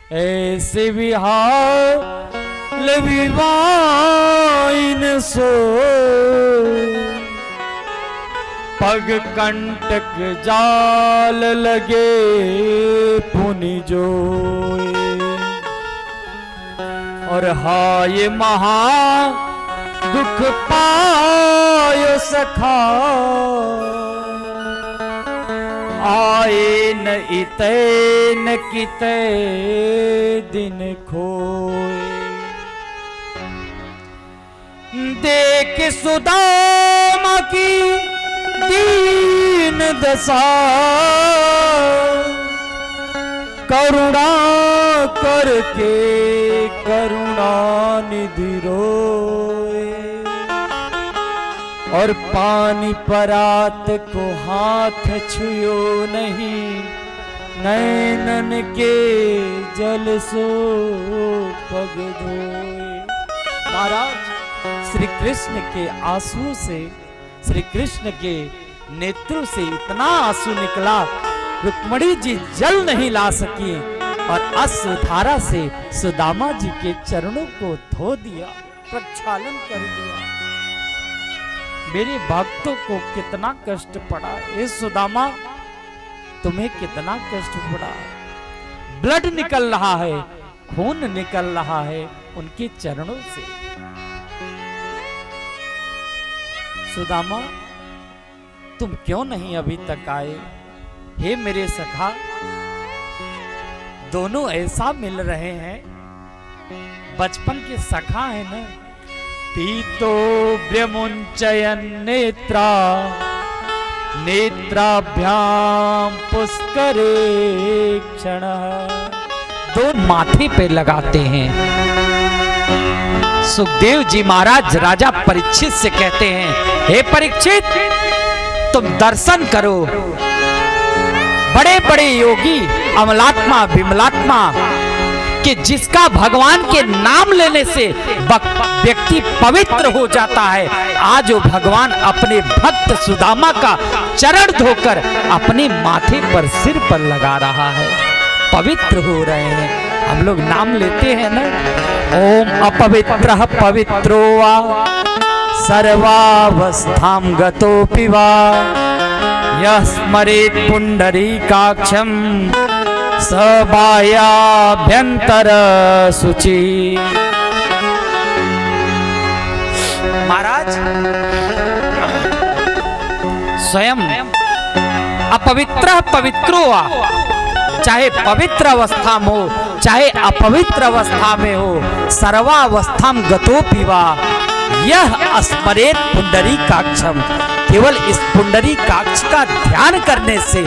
ऐसे विहाल विवाइन सो पग कंटक जाल लगे पुनि जोए। और हाय महा दुख पायो सखा आए न इते न किते दिन खोए। देख सुदामा की दीन दशा करुणा करके करुणा निधि रोए। और पानी परात को हाथ छुयो नहीं नैनन के जल सो पग धोए। महाराज श्री कृष्ण के आंसू से, श्री कृष्ण के नेत्रों से इतना आंसू निकला, रुक्मणी जी जल नहीं ला सकी और अश्रुधारा से सुदामा जी के चरणों को धो दिया, प्रक्षालन कर दिया। मेरे भक्तों को कितना कष्ट पड़ा, ये सुदामा तुम्हें कितना कष्ट पड़ा। ब्लड निकल रहा है, खून निकल रहा है उनके चरणों से। सुदामा तुम क्यों नहीं अभी तक आए? हे मेरे सखा, दोनों ऐसा मिल रहे हैं, बचपन के सखा है ना। पीतो ब्रह्मुंचयन नेत्रा नेत्राभ्याम पुष्करे क्षण। दो माथे पे लगाते हैं। सुखदेव जी महाराज राजा परीक्षित से कहते हैं, हे परीक्षित तुम दर्शन करो। बड़े बड़े योगी अमलात्मा विमलात्मा कि जिसका भगवान के नाम लेने से व्यक्ति पवित्र हो जाता है, आज वो भगवान अपने भक्त सुदामा का चरण धोकर अपने माथे पर सिर पर लगा रहा है, पवित्र हो रहे हैं। हम लोग नाम लेते हैं ना, ओम अपवित्रः पवित्रो वा सर्वावस्थां गतोऽपि वा यः स्मरेत् पुंडरीकाक्षं स बाह्याभ्यंतर शुचि। महाराज स्वयं अपवित्र पवित्रो वा, चाहे पवित्र अवस्था में हो चाहे अपवित्र अवस्था में हो, सर्वावस्थां गतोऽपि वा यह स्मरेत् पुंडरीकाक्षं, केवल इस पुंडरीकाक्ष का ध्यान करने से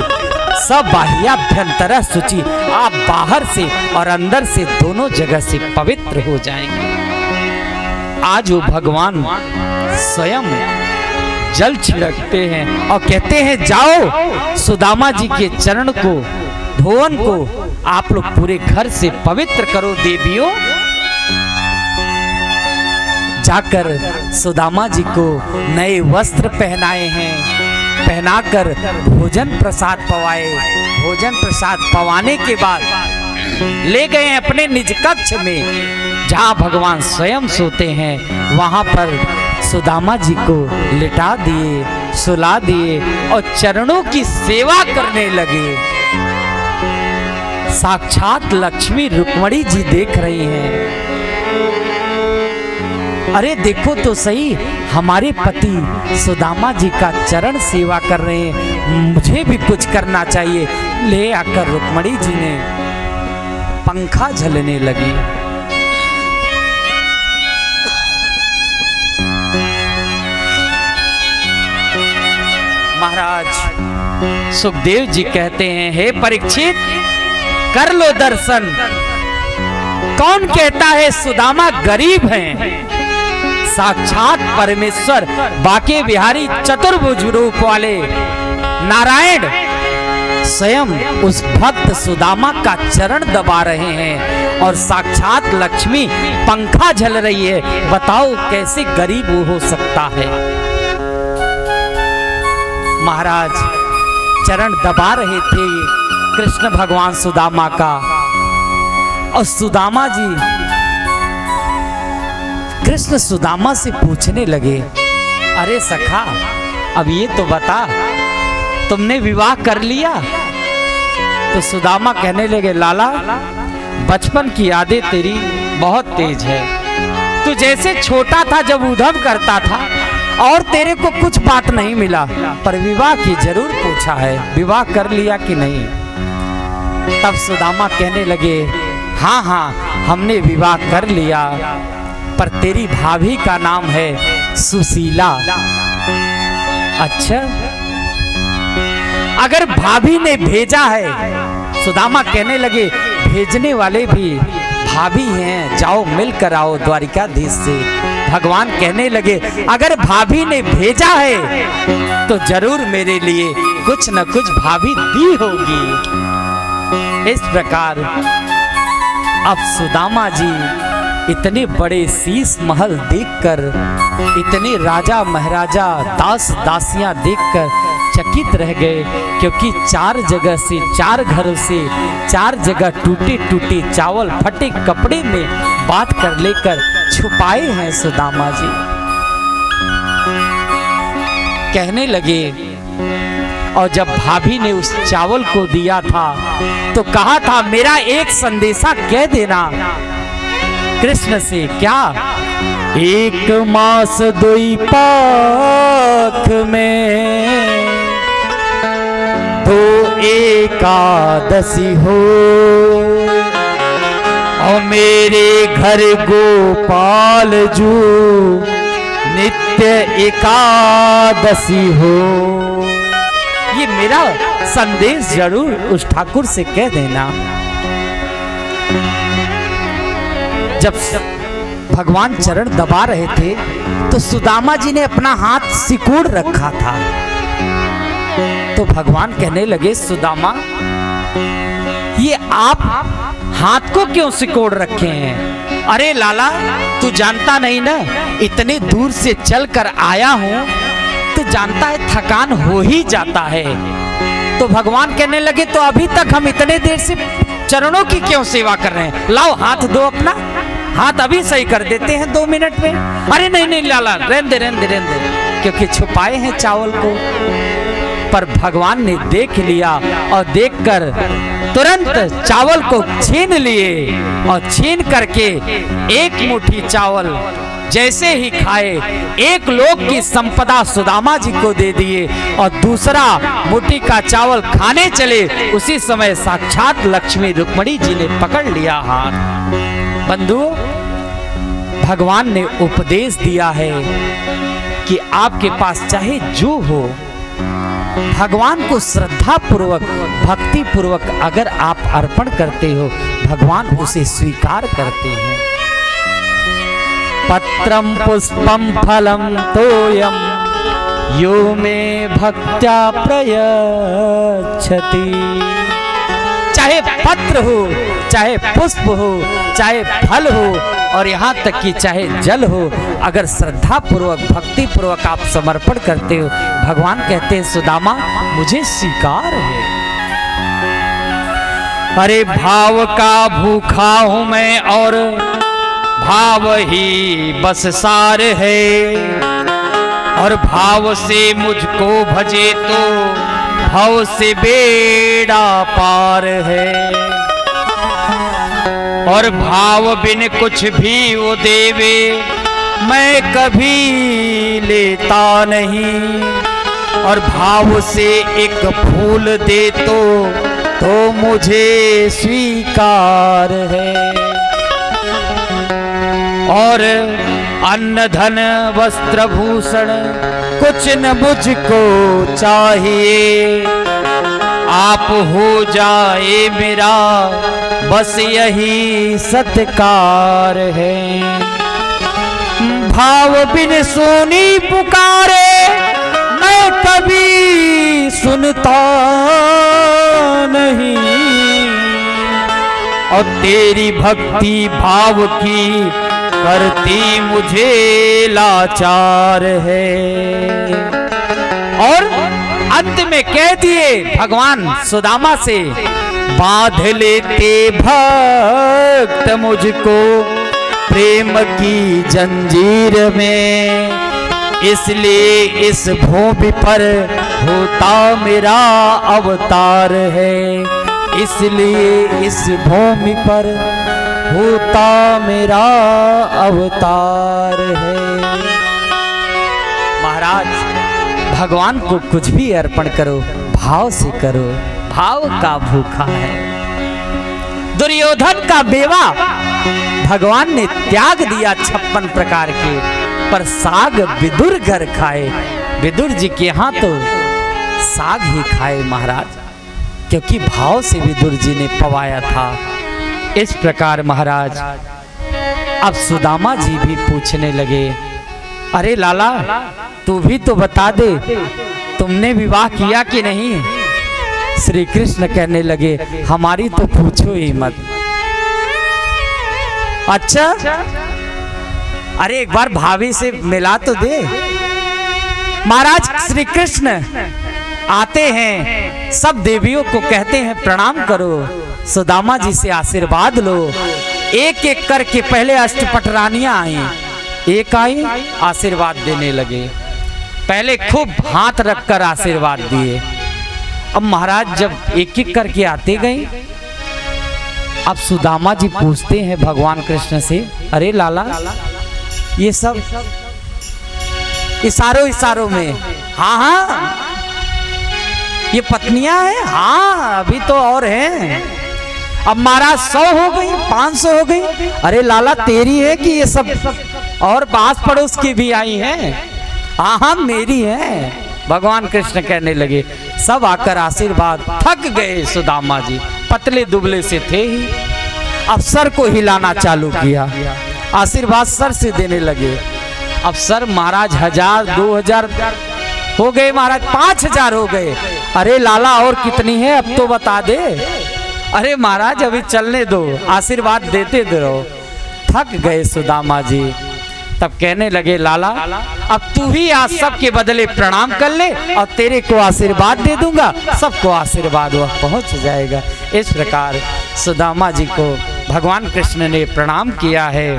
सब बाह्याभ्यंतर शुचि, आप बाहर से और अंदर से दोनों जगह से पवित्र हो जाएंगे। आज वो भगवान स्वयं जल छिड़कते हैं और कहते हैं जाओ सुदामा जी के चरण को, भुवन को आप लोग पूरे घर से पवित्र करो। देवियों जाकर सुदामा जी को नए वस्त्र पहनाए हैं, पहनाकर भोजन प्रसाद पवाए। भोजन प्रसाद पवाने के बाद ले गए अपने निज कक्ष में, जहाँ भगवान स्वयं सोते हैं। वहां पर सुदामा जी को लिटा दिए, सुला दिए और चरणों की सेवा करने लगे। साक्षात लक्ष्मी रुक्मणी जी देख रही हैं। अरे देखो तो सही, हमारे पति सुदामा जी का चरण सेवा कर रहे हैं, मुझे भी कुछ करना चाहिए। ले आकर रुक्मणी जी ने पंखा झलने लगी। महाराज सुखदेव जी कहते हैं, हे परीक्षित कर लो दर्शन। कौन कहता है सुदामा गरीब हैं? साक्षात परमेश्वर बाके बिहारी चतुर्भुज रूप वाले नारायण स्वयं उस भक्त सुदामा का चरण दबा रहे हैं और साक्षात लक्ष्मी पंखा झल रही है। बताओ कैसे गरीब वो हो सकता है? महाराज चरण दबा रहे थे कृष्ण भगवान सुदामा का और सुदामा जी कृष्ण सुदामा से पूछने लगे, अरे सखा, अब ये तो बता, तुमने विवाह कर लिया? तो सुदामा कहने लगे, लाला, बचपन की यादें तेरी बहुत तेज है। तू जैसे छोटा था जब उधम करता था और तेरे को कुछ बात नहीं मिला, पर विवाह की जरूर पूछा है, विवाह कर लिया कि नहीं? तब सुदामा कहने लगे, हाँ हाँ, हमने विवाह कर लिया, पर तेरी भाभी का नाम है सुशीला। अच्छा, अगर भाभी ने भेजा है, सुदामा कहने लगे, भेजने वाले भी भाभी हैं, जाओ मिलकर आओ द्वारिकाधीश से। भगवान कहने लगे, अगर भाभी ने भेजा है तो जरूर मेरे लिए कुछ न कुछ भाभी दी होगी। इस प्रकार अब सुदामा जी इतने बड़े शीश महल देखकर, इतने राजा महाराजा दास दासियां देखकर चकित रह गए, क्योंकि 4 जगह से, 4 घरों से 4 जगह टूटे टूटे चावल फटे कपड़े में बांध कर लेकर छुपाए हैं सुदामा जी। कहने लगे, और जब भाभी ने उस चावल को दिया था तो कहा था, मेरा एक संदेशा कह देना कृष्ण से। क्या? 1 मास 2 पाख में 2 एकादशी हो, और मेरे घर गोपाल जू नित्य एकादशी हो। ये मेरा संदेश जरूर उस ठाकुर से कह देना। जब भगवान चरण दबा रहे थे तो सुदामा जी ने अपना हाथ सिकोड़ रखा था। तो भगवान कहने लगे, सुदामा, ये आप हाथ को क्यों सिकोड़ रखे हैं? अरे लाला, तू जानता नहीं ना, इतने दूर से चलकर आया हूं, तो जानता है थकान हो ही जाता है। तो भगवान कहने लगे, तो अभी तक हम इतने देर से चरणों की क्यों सेवा कर रहे हैं? लाओ हाथ दो अपना, हाथ अभी सही कर देते हैं 2 मिनट में। अरे नहीं नहीं लाला, रहने दे, क्योंकि छुपाए हैं चावल को। पर भगवान ने देख लिया और देखकर तुरंत चावल को छीन लिए, और छीन करके 1 मुट्ठी चावल जैसे ही खाए, 1 लोक की संपदा सुदामा जी को दे दिए, और दूसरा मुट्ठी का चावल खाने चले। उसी समय साक्षात लक्ष्मी रुक्मिणी जी ने पकड़ लिया हाथ। बंधु, भगवान ने उपदेश दिया है कि आपके पास चाहे जो हो, भगवान को श्रद्धा पूर्वक, भक्ति पूर्वक अगर आप अर्पण करते हो, भगवान उसे स्वीकार करते हैं। पत्रम पुष्पम फलम तोयम यो मे भक्त्या प्रयच्छति। चाहे पत्र हो, चाहे पुष्प हो, चाहे फल हो, और यहाँ तक कि चाहे जल हो, अगर श्रद्धा पूर्वक, भक्ति पूर्वक आप समर्पण करते हो, भगवान कहते हैं, सुदामा, मुझे स्वीकार है। अरे भाव का भूखा हूं मैं, और भाव ही बस सार है, और भाव से मुझको भजे तो भव से बेड़ा पार है। और भाव बिन कुछ भी वो देवे, मैं कभी लेता नहीं, और भाव से एक फूल दे तो मुझे स्वीकार है। और अन्न धन वस्त्र भूषण कुछ न मुझको चाहिए, आप हो जाए मेरा बस यही सत्कार है। भाव बिन सोनी पुकारे, मैं कभी सुनता नहीं, और तेरी भक्ति भाव की करती मुझे लाचार है। और अंत में कह दिए भगवान सुदामा से, बांध लेते भक्ति रक्त मुझको प्रेम की जंजीर में, इसलिए इस भूमि पर होता मेरा अवतार है, इसलिए इस भूमि पर होता मेरा अवतार है। महाराज, भगवान को कुछ भी अर्पण करो, भाव से करो, भाव का भूखा है। दुर्योधन का बेवा भगवान ने त्याग दिया 56 प्रकार के, पर साग विदुर घर खाए। विदुर जी के यहाँ तो साग ही खाए महाराज, क्योंकि भाव से विदुर जी ने पवाया था। इस प्रकार महाराज अब सुदामा जी भी पूछने लगे, अरे लाला तू भी तो बता दे, तुमने विवाह किया कि नहीं? श्री कृष्ण कहने लगे, हमारी तो पूछो ही मत। अच्छा, अरे एक बार भाभी से मिला तो दे। महाराज श्री कृष्ण आते हैं, सब देवियों को कहते हैं प्रणाम करो, सुदामा जी से आशीर्वाद लो। एक एक करके पहले अष्टपट रानियां आई, एक आई आशीर्वाद देने लगे, पहले खूब हाथ रखकर आशीर्वाद दिए। अब महाराज जब एक एक करके आते गए, अब सुदामा जी पूछते हैं भगवान कृष्ण से, अरे लाला ये सब इशारों इशारों में, हाँ हाँ ये पत्नियां हैं, हाँ अभी तो और हैं। अब महाराज 100 हो गई, 500 हो गई, अरे लाला तेरी है कि ये सब और पास पड़ोस की भी आई हैं? हाँ हाँ मेरी है। भगवान कृष्ण कहने लगे, सब आकर आशीर्वाद। थक गए सुदामा जी, पतले दुबले से थे ही, अब सर को हिलाना चालू किया, आशीर्वाद सर से देने लगे। अब सर महाराज 1000, 2000 हो गए, महाराज 5000 हो गए। अरे लाला और कितनी है अब तो बता दे। अरे महाराज अभी चलने दो, आशीर्वाद देते रहो। थक गए सुदामा जी, तब कहने लगे, लाला अब तू ही आज सबके बदले प्रणाम कर ले और तेरे को आशीर्वाद दे दूंगा, सबको आशीर्वाद वह पहुंच जाएगा। इस प्रकार सुदामा जी को भगवान कृष्ण ने प्रणाम किया है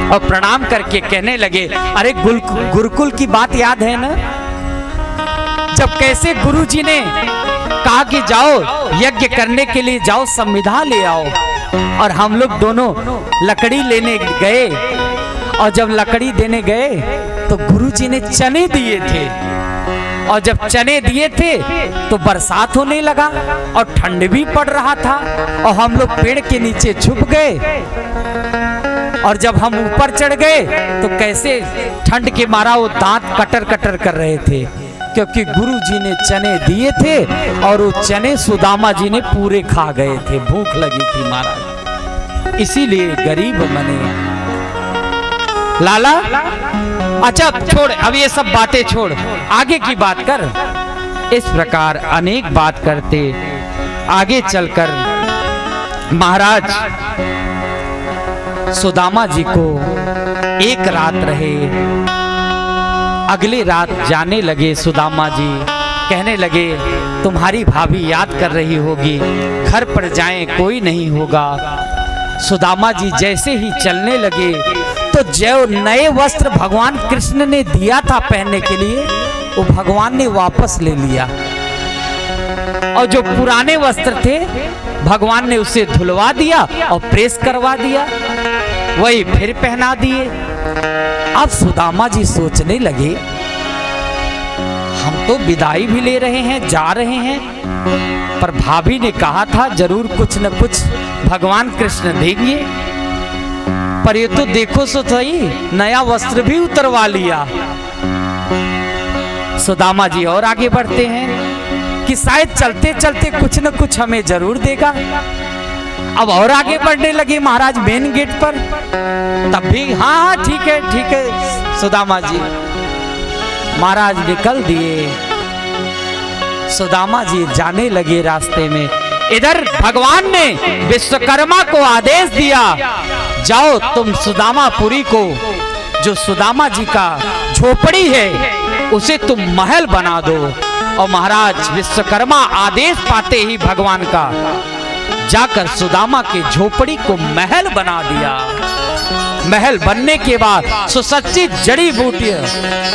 और प्रणाम करके कहने लगे, अरे गुरुकुल की बात याद है ना, जब कैसे गुरु जी ने कहा कि जाओ यज्ञ करने के लिए जाओ, संविधा ले आओ, और हम लोग दोनों लकड़ी लेने गए, और जब लकड़ी देने गए तो गुरु जी ने चने दिए थे, और जब चने दिए थे तो बरसात होने लगा और ठंड भी पड़ रहा था, और हम लोग पेड़ के नीचे छुप गए, और जब हम ऊपर चढ़ गए तो कैसे ठंड के मारा वो दांत कटर कटर कर रहे थे, क्योंकि गुरु जी ने चने दिए थे और वो चने सुदामा जी ने पूरे खा गए थे, भूख लगी थी महाराज, इसीलिए गरीब बने। लाला अच्छा छोड़, अब ये सब बातें छोड़, आगे की बात कर। इस प्रकार अनेक बात करते आगे चलकर महाराज सुदामा जी को एक रात रहे, अगली रात जाने लगे। सुदामा जी कहने लगे, तुम्हारी भाभी याद कर रही होगी, घर पर जाएं कोई नहीं होगा। सुदामा जी जैसे ही चलने लगे तो जो नए वस्त्र भगवान कृष्ण ने दिया था पहनने के लिए, वो भगवान ने वापस ले लिया, और जो पुराने वस्त्र थे भगवान ने उसे धुलवा दिया और प्रेस करवा दिया, वही फिर पहना दिए। अब सुदामा जी सोचने लगे, हम तो विदाई भी ले रहे हैं, जा रहे हैं, पर भाभी ने कहा था जरूर कुछ न कुछ भगवान कृष्ण देंगे, पर ये तो देखो सो सही नया वस्त्र भी उतरवा लिया। सुदामा जी और आगे बढ़ते हैं कि शायद चलते चलते कुछ न कुछ हमें जरूर देगा। अब और आगे बढ़ने लगे महाराज मेन गेट पर, तब भी हाँ हाँ ठीक है सुदामा जी। महाराज निकल दिए, सुदामा जी जाने लगे रास्ते में। इधर भगवान ने विश्वकर्मा को आदेश दिया, जाओ तुम सुदामापुरी को, जो सुदामा जी का झोपड़ी है उसे तुम महल बना दो। और महाराज विश्वकर्मा आदेश पाते ही भगवान का जाकर सुदामा के झोपड़ी को महल बना दिया। महल बनने के बाद सुसज्जित जड़ी बूटियां,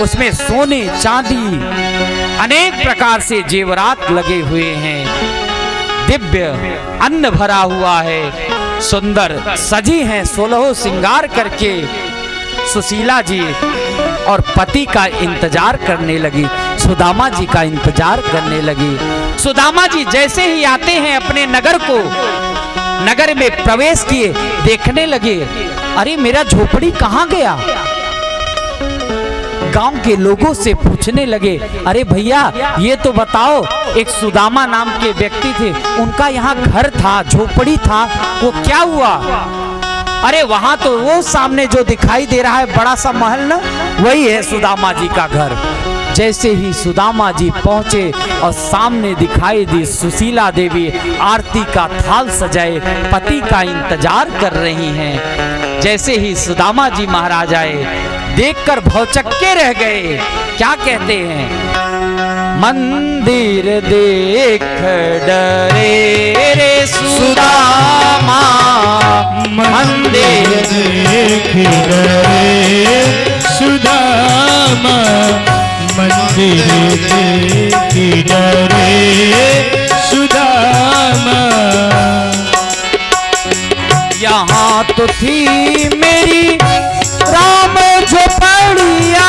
उसमें सोने चांदी अनेक प्रकार से जेवरात लगे हुए हैं। दिव्य अन्न भरा हुआ है, सुंदर सजी हैं 16 श्रृंगार करके सुशीला जी और पति का इंतजार करने लगी, सुदामा जी का इंतजार करने लगी। सुदामा जी जैसे ही आते हैं अपने नगर को, नगर में प्रवेश किए, देखने लगे अरे मेरा झोपड़ी कहाँ गया। गांव के लोगों से पूछने लगे अरे भैया ये तो बताओ, एक सुदामा नाम के व्यक्ति थे, उनका यहाँ घर था, झोपड़ी था, वो क्या हुआ। अरे वहां तो वो सामने जो दिखाई दे रहा है बड़ा सा महल ना, वही है सुदामा जी का घर। जैसे ही सुदामा जी पहुंचे और सामने दिखाई दी सुशीला देवी आरती का थाल सजाए पति का इंतजार कर रही हैं। जैसे ही सुदामा जी महाराज आए, देखकर भौचक्के रह गए। क्या कहते हैं, मंदिर देख डरे रे सुदामा, मंदिर देख डरे सुदामा, मंदिर देख डरे सुदामा। यहाँ तो थी मेरी राम झोपड़िया,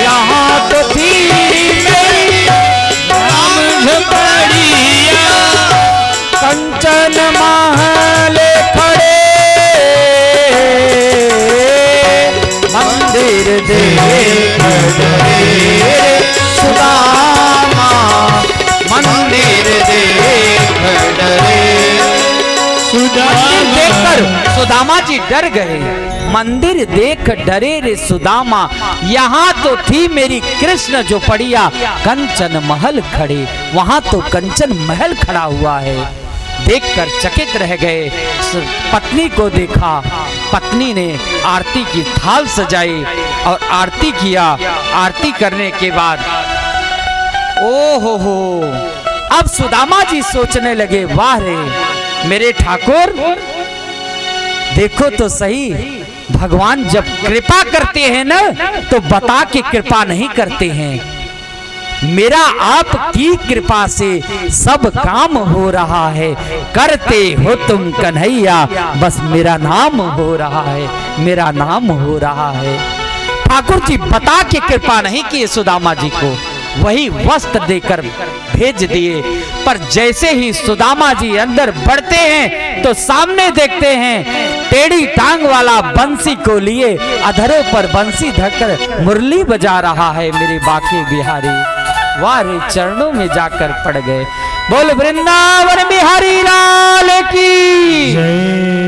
यहाँ तो थी मेरी राम झोपड़िया, कंचन महल खड़े, मंदिर देख डरे सुदामा, मंदिर देख डरे सुदामा। देखकर सुदामा जी डर गए, मंदिर देख डरे रे सुदामा, यहाँ तो थी मेरी कृष्ण झोपड़िया, कंचन महल खड़े, वहां तो कंचन महल खड़ा हुआ है। देखकर चकित रह गए, पत्नी को देखा, पत्नी ने आरती की थाल सजाई और आरती किया। आरती करने के बाद ओ हो, अब सुदामा जी सोचने लगे वाह रे मेरे ठाकुर, देखो तो सही, भगवान जब कृपा करते हैं ना तो बता के कृपा नहीं करते हैं। मेरा आपकी कृपा से सब काम हो रहा है, करते हो तुम कन्हैया, बस मेरा नाम हो रहा है, मेरा नाम हो रहा है। ठाकुर जी बता के कृपा नहीं किए सुदामा जी को, वही वस्त्र देकर भेज दिए। पर जैसे ही सुदामा जी अंदर बढ़ते हैं तो सामने देखते हैं टेढ़ी टांग वाला बंसी को लिए अधरों पर बंसी धरकर मुरली बजा रहा है मेरे बाके बिहारी। वाह रे चरणों में जाकर पड़ गए। बोल वृंदावन बिहारी लाल की,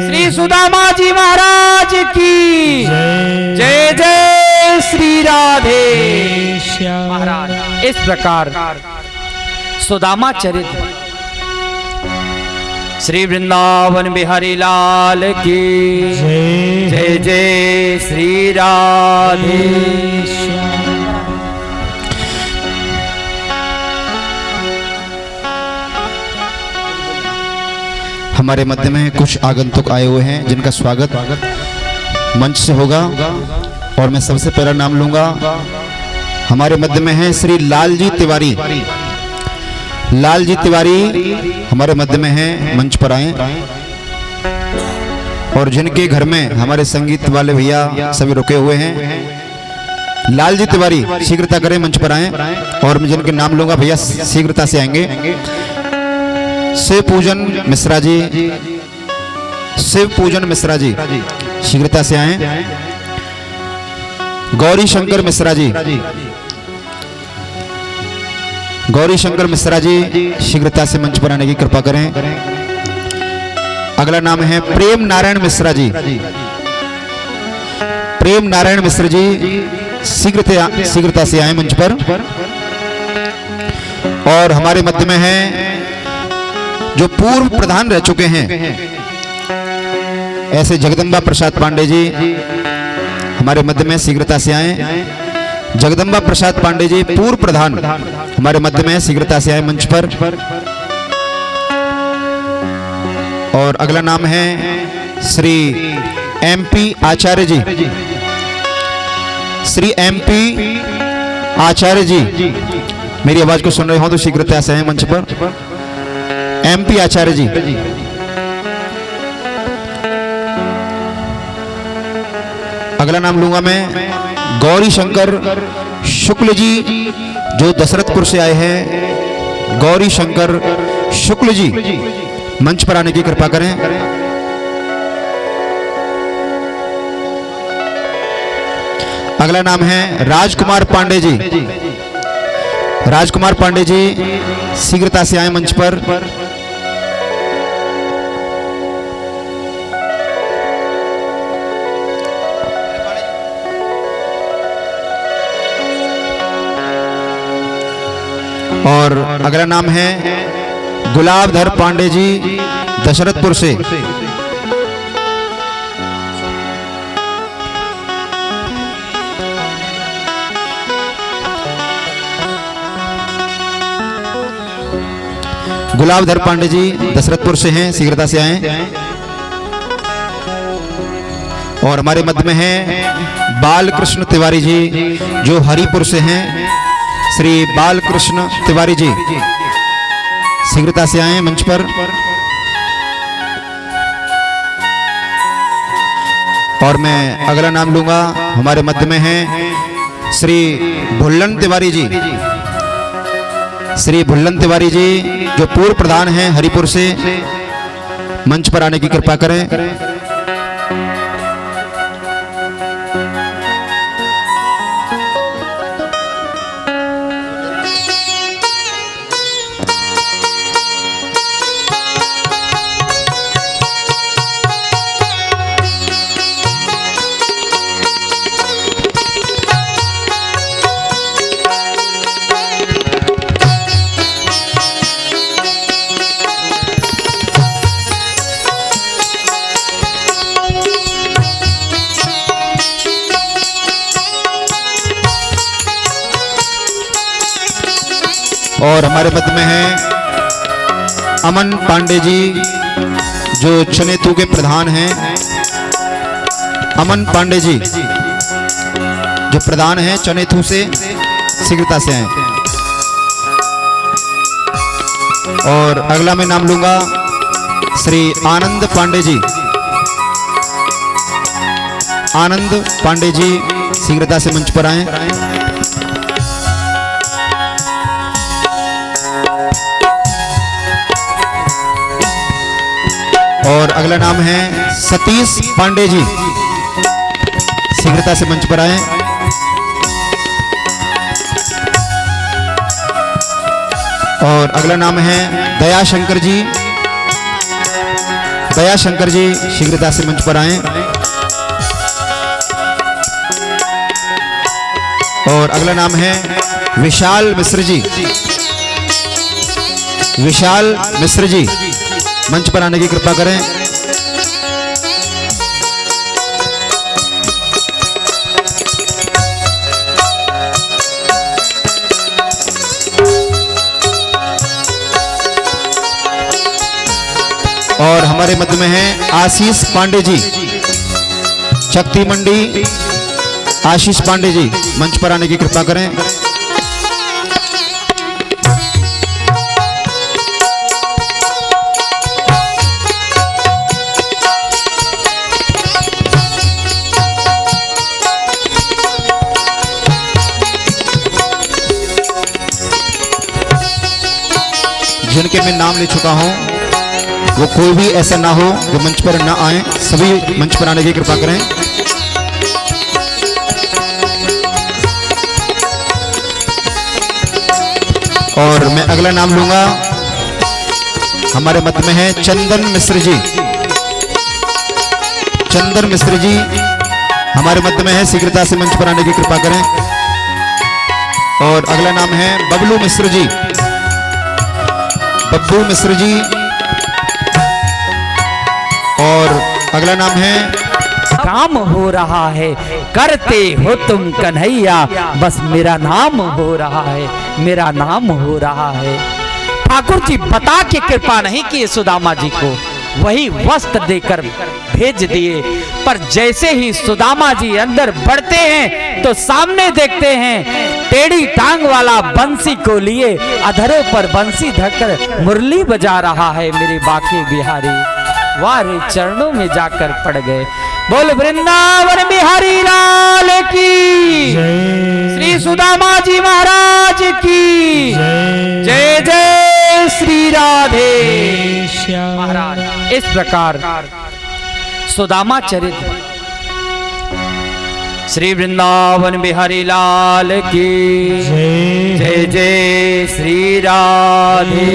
श्री सुदामा जी महाराज की जय जय श्री राधे महाराज। इस प्रकार सुदामा चरित्र श्री वृंदावन बिहारी लाल की जय जय श्री राधे। हमारे मध्य में कुछ आगंतुक आए हुए हैं जिनका स्वागत मंच से होगा और मैं सबसे पहला नाम लूंगा। हमारे मध्य में है श्री लालजी तिवारी। लालजी तिवारी हमारे मध्य में है, मंच पर आए। और जिनके घर में हमारे संगीत वाले भैया सभी रुके हुए हैं, लालजी तिवारी शीघ्रता करें, मंच पर आए। और मैं जिनके नाम लूंगा भैया शीघ्रता से आएंगे। शिव पूजन मिश्रा जी, शिव पूजन मिश्रा जी शीघ्रता से आए। गौरी शंकर मिश्रा जी, गौरी शंकर मिश्रा जी शीघ्रता से मंच पर आने की कृपा करें। अगला नाम है प्रेम नारायण मिश्रा जी। प्रेम नारायण मिश्र जी शीघ्रता से आए मंच पर। और हमारे मध्य में है जो पूर्व प्रधान रह चुके हैं, ऐसे जगदम्बा प्रसाद पांडे जी हमारे मध्य में शीघ्रता से आए। जगदम्बा प्रसाद पांडे जी पूर्व प्रधान हमारे मध्य में शीघ्रता से आए मंच पर। और अगला नाम है श्री MP आचार्य जी। श्री MP आचार्य जी, मेरी आवाज को सुन रहे हो तो शीघ्रता से आए मंच पर। MP आचार्य जी। अगला नाम लूंगा मैं गौरी शंकर शुक्ल जी, जो दशरथपुर से आए हैं। गौरी शंकर शुक्ल जी, मंच पर आने की कृपा करें। अगला नाम है राजकुमार पांडे जी। राजकुमार पांडे जी शीघ्रता से आए मंच पर। और अगला नाम है गुलाबधर पांडे जी, दशरथपुर से। गुलाबधर पांडे जी दशरथपुर से हैं, शीघ्रता से आए। और हमारे मध्य में हैं बालकृष्ण तिवारी जी, जो हरिपुर से हैं। श्री बालकृष्ण तिवारी जी शीघ्रता से आए मंच पर। और मैं अगला नाम लूंगा, हमारे मध्य में हैं श्री भुल्लन तिवारी जी। श्री भुल्लन तिवारी जी, जो पूर्व प्रधान हैं हरिपुर से, मंच पर आने की कृपा करें। और हमारे मध्य में हैं अमन पांडे जी, जो चनेतू के प्रधान हैं। अमन पांडे जी, जो प्रधान हैं चनेतू से, शीघ्रता से आए। और अगला मैं नाम लूंगा श्री आनंद पांडे जी। आनंद पांडे जी शीघ्रता से मंच पर आए। और अगला नाम है सतीश पांडे जी, शीघ्रता से मंच पर आए। और अगला नाम है दयाशंकर जी। दयाशंकर जी शीघ्रता से मंच पर आए। और अगला नाम है विशाल मिश्र जी। विशाल मिश्र जी मंच पर आने की कृपा करें। और हमारे मध्य में हैं आशीष पांडे जी, शक्ति मंडी। आशीष पांडे जी मंच पर आने की कृपा करें। जिनके मैं नाम ले चुका हूं, वो कोई भी ऐसा ना हो जो मंच पर ना आए। सभी मंच पर आने की कृपा करें। और मैं अगला नाम लूंगा, हमारे मध्य में है चंदन मिश्र जी। चंदन मिश्र जी हमारे मध्य में है, शीघ्रता से मंच पर आने की कृपा करें। और अगला नाम है बबलू मिश्र जी। बब्बू मिश्र जी। और अगला नाम है काम हो रहा है, करते हो तुम कन्हैया, बस मेरा नाम हो रहा है, मेरा नाम हो रहा है। ठाकुर जी बता के कृपा नहीं किए सुदामा जी को, वही वस्त्र देकर भेज दिए। पर जैसे ही सुदामा जी अंदर बढ़ते हैं तो सामने देखते हैं टेढ़ी टांग वाला बंसी को लिए अधरों पर बंसी धरकर मुरली बजा रहा है मेरे बाके बिहारी। वारे चरणों में जाकर पड़ गए। बोल वृंदावन बिहारी लाल की, श्री सुदामा जी महाराज की जय जय श्री राधे महाराज। इस प्रकार सुदामा चरित्र श्री वृंदावन बिहारी लाल की जय जय श्री राधे।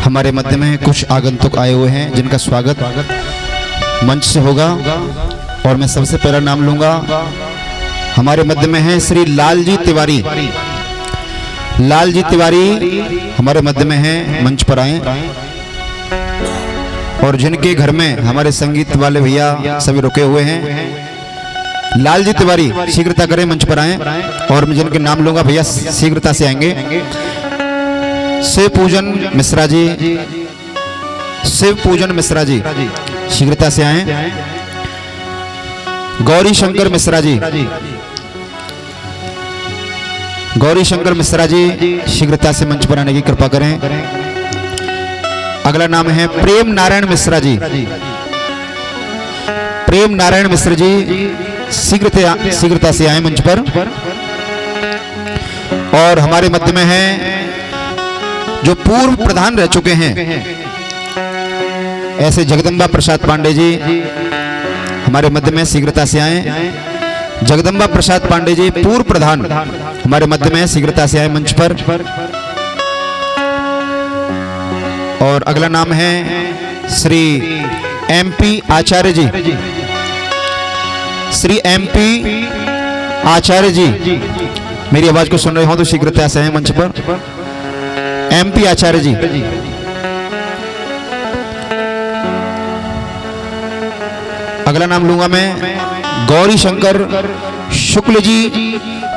हमारे मध्य में कुछ आगंतुक आए हुए हैं जिनका स्वागत मंच से होगा और मैं सबसे पहला नाम लूंगा। हमारे मध्य में है श्री लालजी तिवारी। लालजी तिवारी हमारे मध्य में है, मंच पर आए। और जिनके घर में हमारे संगीत वाले भैया सभी रुके हुए हैं, लालजी तिवारी शीघ्रता करें, मंच पर आए। और मैं जिनके नाम लूंगा भैया शीघ्रता से आएंगे। शिव पूजन मिश्रा जी, शिव पूजन मिश्रा जी शीघ्रता से आए। गौरी शंकर मिश्रा जी, गौरी शंकर मिश्रा जी शीघ्रता से मंच पर आने की कृपा करें। अगला नाम है प्रेम नारायण मिश्रा जी। प्रेम नारायण मिश्र जी शीघ्रता से आए मंच पर। और हमारे मध्य में है जो पूर्व प्रधान रह चुके हैं, ऐसे जगदम्बा प्रसाद पांडे जी हमारे मध्य में शीघ्रता से आए। जगदम्बा प्रसाद पांडे जी पूर्व प्रधान हमारे मध्य में शीघ्रता से आए मंच पर। और अगला नाम है श्री MP आचार्य जी। श्री MP आचार्य जी मेरी आवाज को सुन रहे हो तो शीघ्रता से आए मंच पर। MP आचार्य जी। अगला नाम लूंगा मैं गौरी शंकर शुक्ल जी,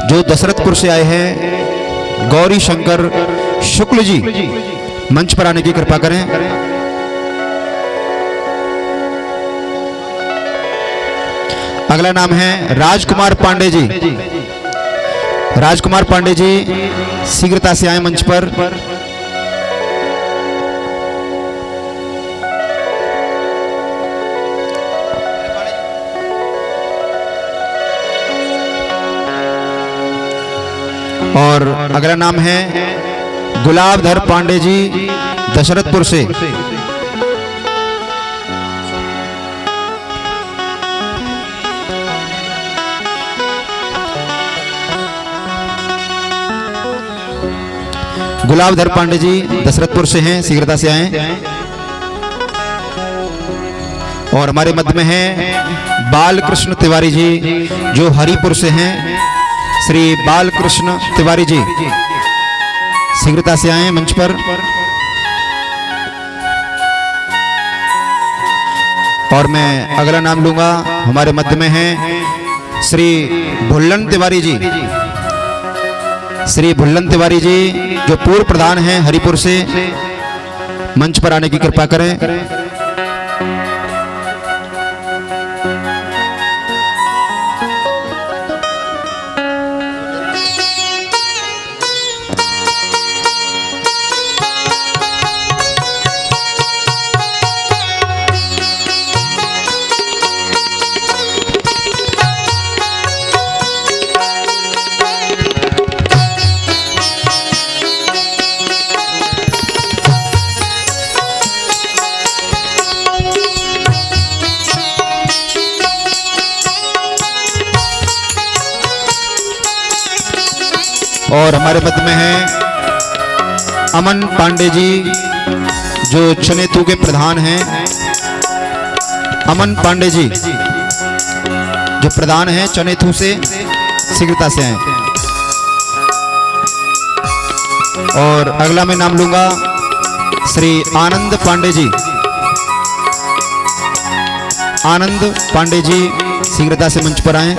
जो दशरथपुर से आए हैं। गौरी शंकर शुक्ल जी मंच पर आने की कृपा करें। अगला नाम है राजकुमार पांडे जी। राजकुमार पांडे जी शीघ्रता से आए मंच पर। और अगला नाम है गुलाबधर पांडे जी दशरथपुर से। गुलाबधर पांडे जी दशरथपुर से हैं, शीघ्रता से आए। और हमारे मध्य में है बालकृष्ण तिवारी जी, जो हरिपुर से हैं। श्री बालकृष्ण तिवारी जी शीघ्रता से आए मंच पर। और मैं अगला नाम लूंगा, हमारे मध्य में है श्री भुल्लन तिवारी जी। श्री भुल्लन तिवारी जी जो पूर्व प्रधान हैं हरिपुर से, मंच पर आने की कृपा करें। और हमारे मध्य में है अमन पांडे जी, जो चनेतू के प्रधान हैं। अमन पांडे जी जो प्रधान हैं चनेतू से, शीघ्रता से आए। और अगला मैं नाम लूंगा श्री आनंद पांडे जी। आनंद पांडे जी शीघ्रता से मंच पर आए।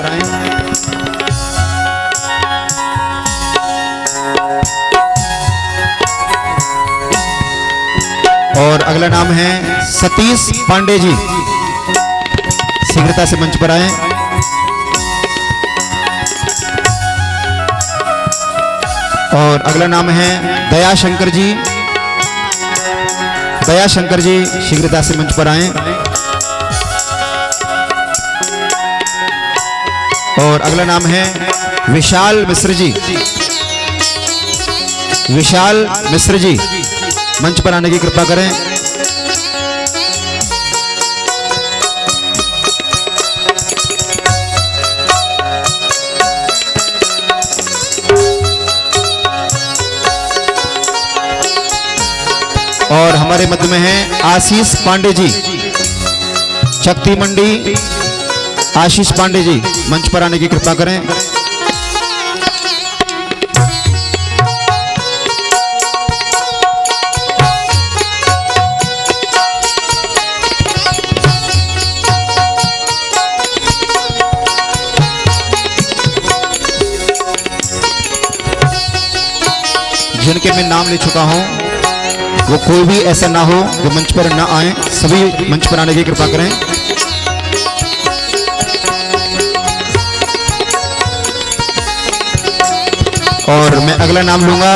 और अगला नाम है सतीश पांडे जी, शीघ्रता से मंच पर आए। और अगला नाम है दयाशंकर जी। दयाशंकर जी शीघ्रता से मंच पर आए। और अगला नाम है विशाल मिश्र जी। विशाल मिश्र जी मंच पर आने की कृपा करें। और हमारे मध्य में है आशीष पांडे जी, शक्ति मंडी। आशीष पांडे जी मंच पर आने की कृपा करें। जिनके मैं नाम ले चुका हूं वो कोई भी ऐसा ना हो जो मंच पर ना आए, सभी मंच पर आने की कृपा करें। और मैं अगला नाम लूंगा,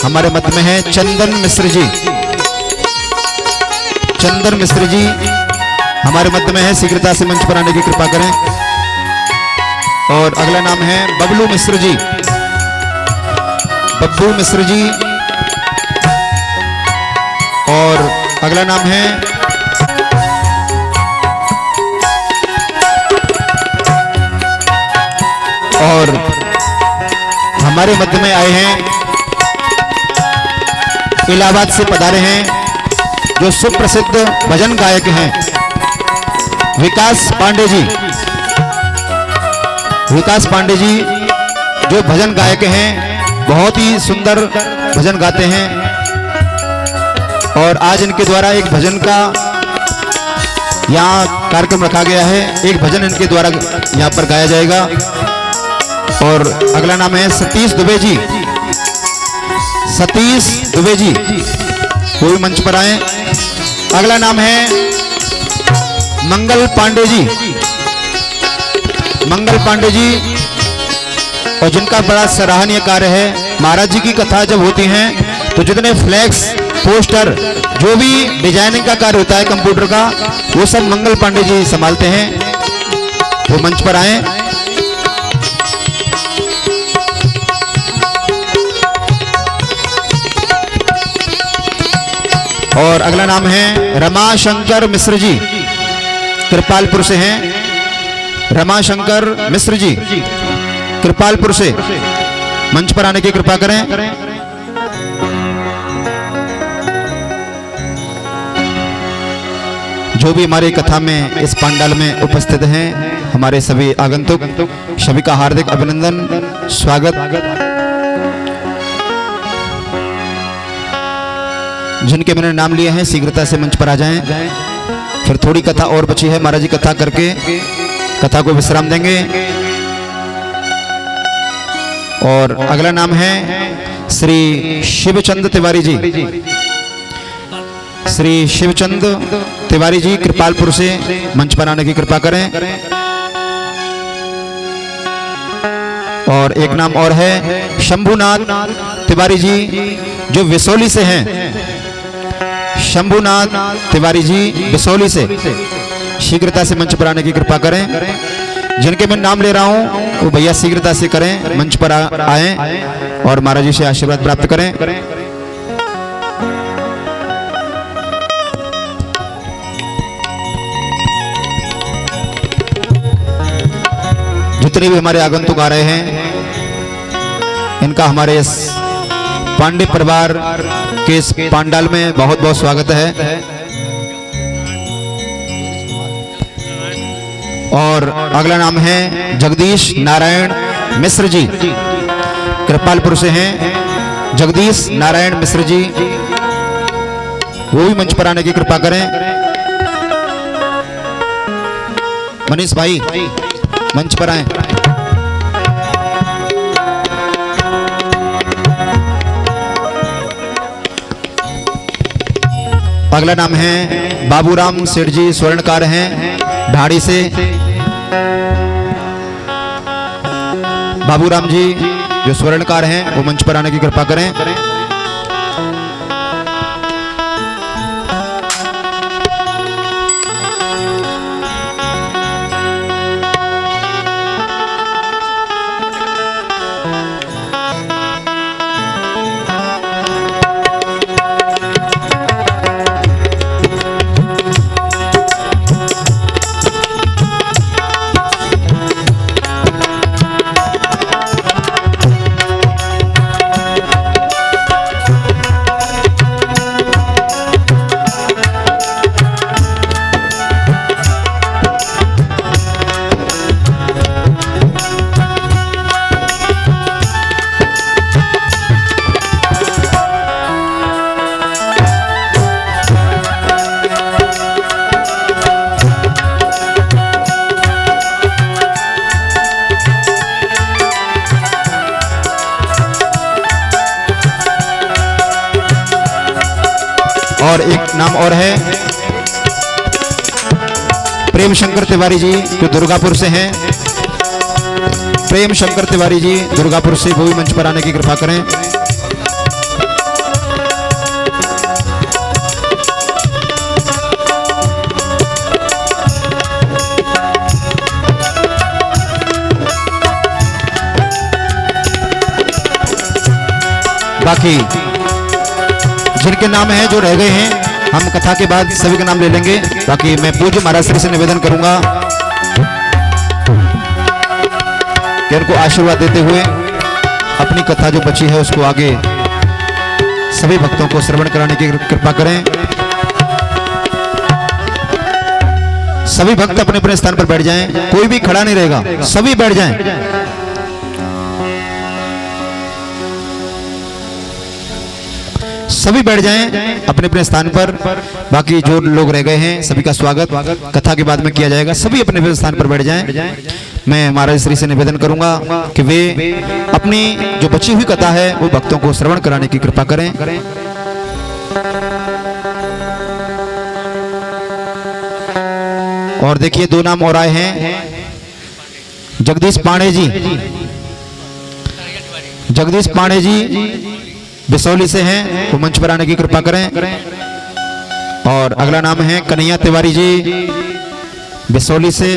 हमारे मत में है चंदन मिश्र जी। चंदन मिश्र जी हमारे मध्य में है, शीघ्रता से मंच पर आने की कृपा करें। और अगला नाम है बबलू मिश्र जी। बब्बू मिश्र जी। और अगला नाम है और हमारे मध्य में आए हैं, इलाहाबाद से पधारे हैं, जो सुप्रसिद्ध भजन गायक हैं विकास पांडे जी। विकास पांडे जी जो भजन गायक हैं, बहुत ही सुंदर भजन गाते हैं। और आज इनके द्वारा एक भजन का यहाँ कार्यक्रम रखा गया है, एक भजन इनके द्वारा यहाँ पर गाया जाएगा। और अगला नाम है सतीश दुबे जी। सतीश दुबे जी वो भी मंच पर आए। अगला नाम है मंगल पांडे जी। मंगल पांडे जी, और जिनका बड़ा सराहनीय कार्य है, महाराज जी की कथा जब होती हैं तो जितने फ्लैक्स, पोस्टर, जो भी डिजाइनिंग का कार्य होता है कंप्यूटर का, वो सब मंगल पांडे जी संभालते हैं। वो मंच पर आए। और अगला नाम है रमाशंकर मिश्र जी, कृपालपुर से हैं। रमाशंकर मिश्र जी कृपालपुर से मंच पर आने की कृपा करें। जो भी हमारी कथा में इस पंडाल में उपस्थित हैं, हमारे सभी आगंतुक, सभी का हार्दिक अभिनंदन, स्वागत। जिनके मैंने नाम लिए हैं शीघ्रता से मंच पर आ जाएं। फिर थोड़ी कथा और बची है, महाराज जी कथा करके कथा को विश्राम देंगे। और अगला नाम है श्री शिवचंद तिवारी जी। श्री शिवचंद तिवारी जी कृपालपुर से मंच पर आने की कृपा करें। और एक नाम और है शंभुनाथ तिवारी जी, जो विसोली से हैं। शंभुनाथ तिवारी जी बिसौली से शीघ्रता से मंच पर आने की कृपा करें। जिनके मैं नाम ले रहा हूं वो भैया शीघ्रता से करें, मंच पर आए और महाराज जी से आशीर्वाद प्राप्त करें। जितने भी हमारे आगंतुक आ रहे हैं, इनका हमारे इस पांडे परिवार के इस पंडाल में बहुत बहुत स्वागत है। और अगला नाम है जगदीश नारायण मिश्र जी, कृपालपुर से हैं। जगदीश नारायण मिश्र जी, वो भी मंच पर आने की कृपा करें। मनीष भाई मंच पर आए। अगला नाम है बाबूराम सेठ जी, स्वर्णकार हैं ढाड़ी से। बाबूराम जी जो स्वर्णकार हैं वो मंच पर आने की कृपा करें। और एक नाम और है प्रेम शंकर तिवारी जी जो दुर्गापुर से हैं। प्रेम शंकर तिवारी जी दुर्गापुर से, वो भी मंच पर आने की कृपा करें। बाकी जिनके नाम हैं जो रह गए हैं, हम कथा के बाद सभी के नाम ले लेंगे। बाकी मैं पूज्य महाराज श्री से निवेदन करूंगा कि उनको आशीर्वाद देते हुए अपनी कथा जो बची है उसको आगे सभी भक्तों को श्रवण कराने की कृपा करें। सभी भक्त अपने अपने स्थान पर बैठ जाएं, कोई भी खड़ा नहीं रहेगा, सभी बैठ जाएं। सभी बैठ जाएं अपने अपने स्थान पर। बाकी जो लोग रह गए हैं सभी का स्वागत कथा के बाद में किया जाएगा। सभी अपने अपने स्थान पर बैठ जाएं। मैं महाराज श्री से निवेदन करूंगा कि वे अपनी जो बची हुई कथा है वो भक्तों को श्रवण कराने की कृपा करें। और देखिए दो नाम और आए हैं, जगदीश पांडे जी। जगदीश पांडे जी बिसौली से हैं, वो मंच पर आने की कृपा करें। और अगला नाम है कन्हैया तिवारी जी बिसौली से।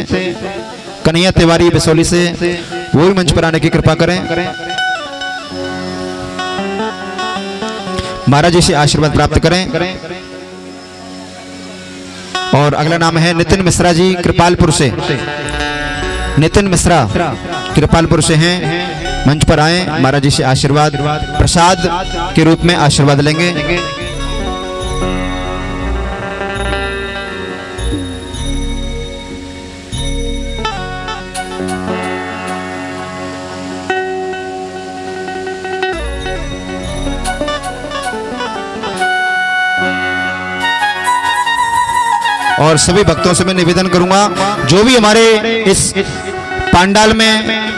कन्हैया तिवारी बिसौली से, वो भी मंच पर आने की कृपा करें। महाराज जी से आशीर्वाद प्राप्त करें। और अगला नाम है नितिन मिश्रा जी कृपालपुर से। नितिन मिश्रा कृपालपुर से हैं, मंच पर आए, महाराज जी से आशीर्वाद प्रसाद के रूप में आशीर्वाद लेंगे। और सभी भक्तों से मैं निवेदन करूंगा जो भी हमारे इस पंडाल में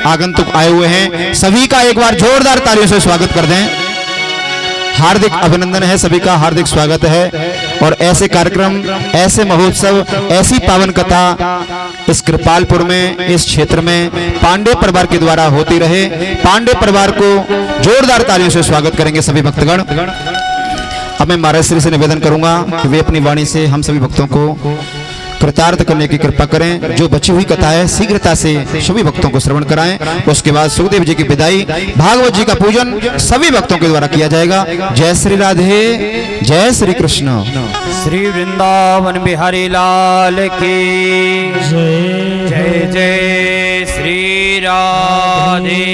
आगंतुक आए हुए हैं सभी का एक बार जोरदार तालियों से स्वागत कर दें। हार्दिक अभिनंदन है, सभी का हार्दिक स्वागत है। और ऐसे कार्यक्रम, ऐसे महोत्सव, ऐसी पावन कथा इस कृपालपुर में, इस क्षेत्र में पांडे परिवार के द्वारा होती रहे। पांडे परिवार को जोरदार तालियों से स्वागत करेंगे सभी भक्तगण। अब मैं महाराज श्री से निवेदन करूंगा कि वे अपनी वाणी से हम सभी भक्तों को कृतार्थ करने की कृपा करें। जो बची हुई कथा है शीघ्रता से सभी भक्तों को श्रवण कराएं। उसके बाद सुखदेव जी की विदाई, भागवत जी का पूजन सभी भक्तों के द्वारा किया जाएगा। जय श्री राधे, जय श्री कृष्ण। श्री वृंदावन बिहारी लाल की जय। जय जय श्री राधे।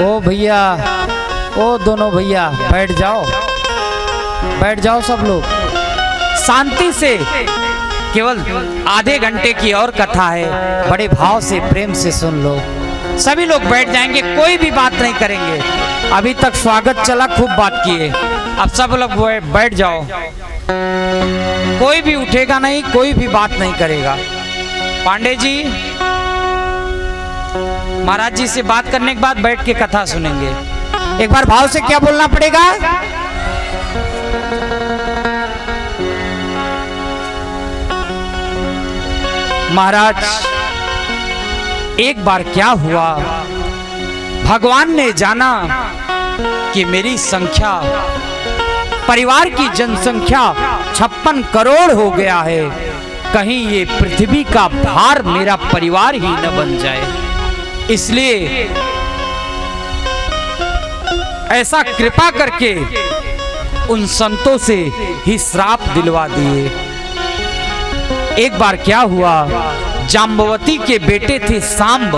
ओ भैया, ओ दोनों भैया बैठ जाओ, बैठ जाओ सब लोग शांति से। केवल आधे घंटे की और कथा है, बड़े भाव से प्रेम से सुन लो। सभी लोग बैठ जाएंगे, कोई भी बात नहीं करेंगे। अभी तक स्वागत चला, खूब बात किए, अब सब लोग बैठ जाओ। कोई भी उठेगा नहीं, कोई भी बात नहीं करेगा। पांडे जी महाराज जी से बात करने के बाद बैठ के कथा सुनेंगे। एक बार भाव से क्या बोलना पड़ेगा? महाराज एक बार क्या हुआ, भगवान ने जाना कि मेरी संख्या, परिवार की जनसंख्या 56 करोड़ हो गया है, कहीं ये पृथ्वी का भार मेरा परिवार ही न बन जाए, इसलिए ऐसा कृपा करके उन संतों से ही श्राप दिलवा दिए। एक बार क्या हुआ, जाम्बवती के बेटे थे सांब।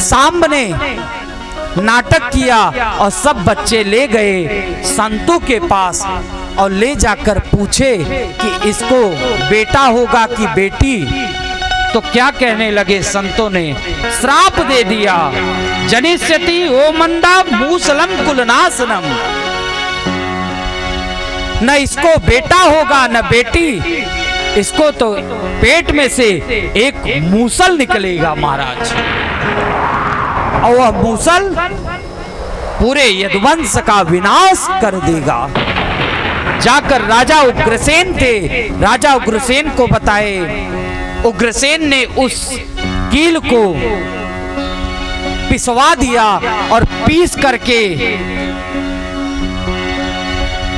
सांब ने नाटक किया और सब बच्चे ले गए संतों के पास और ले जाकर पूछे कि इसको बेटा होगा कि बेटी। तो क्या कहने लगे संतों ने, श्राप दे दिया, जनिष्यति ओ मंदा मूसलम कुलनाशनम। न इसको बेटा होगा न बेटी, इसको तो पेट में से एक मूसल निकलेगा महाराज, और वह मूसल पूरे यदुवंश का विनाश कर देगा। जाकर राजा उग्रसेन थे, राजा उग्रसेन को बताए। उग्रसेन ने उस कील को पिसवा दिया और पीस करके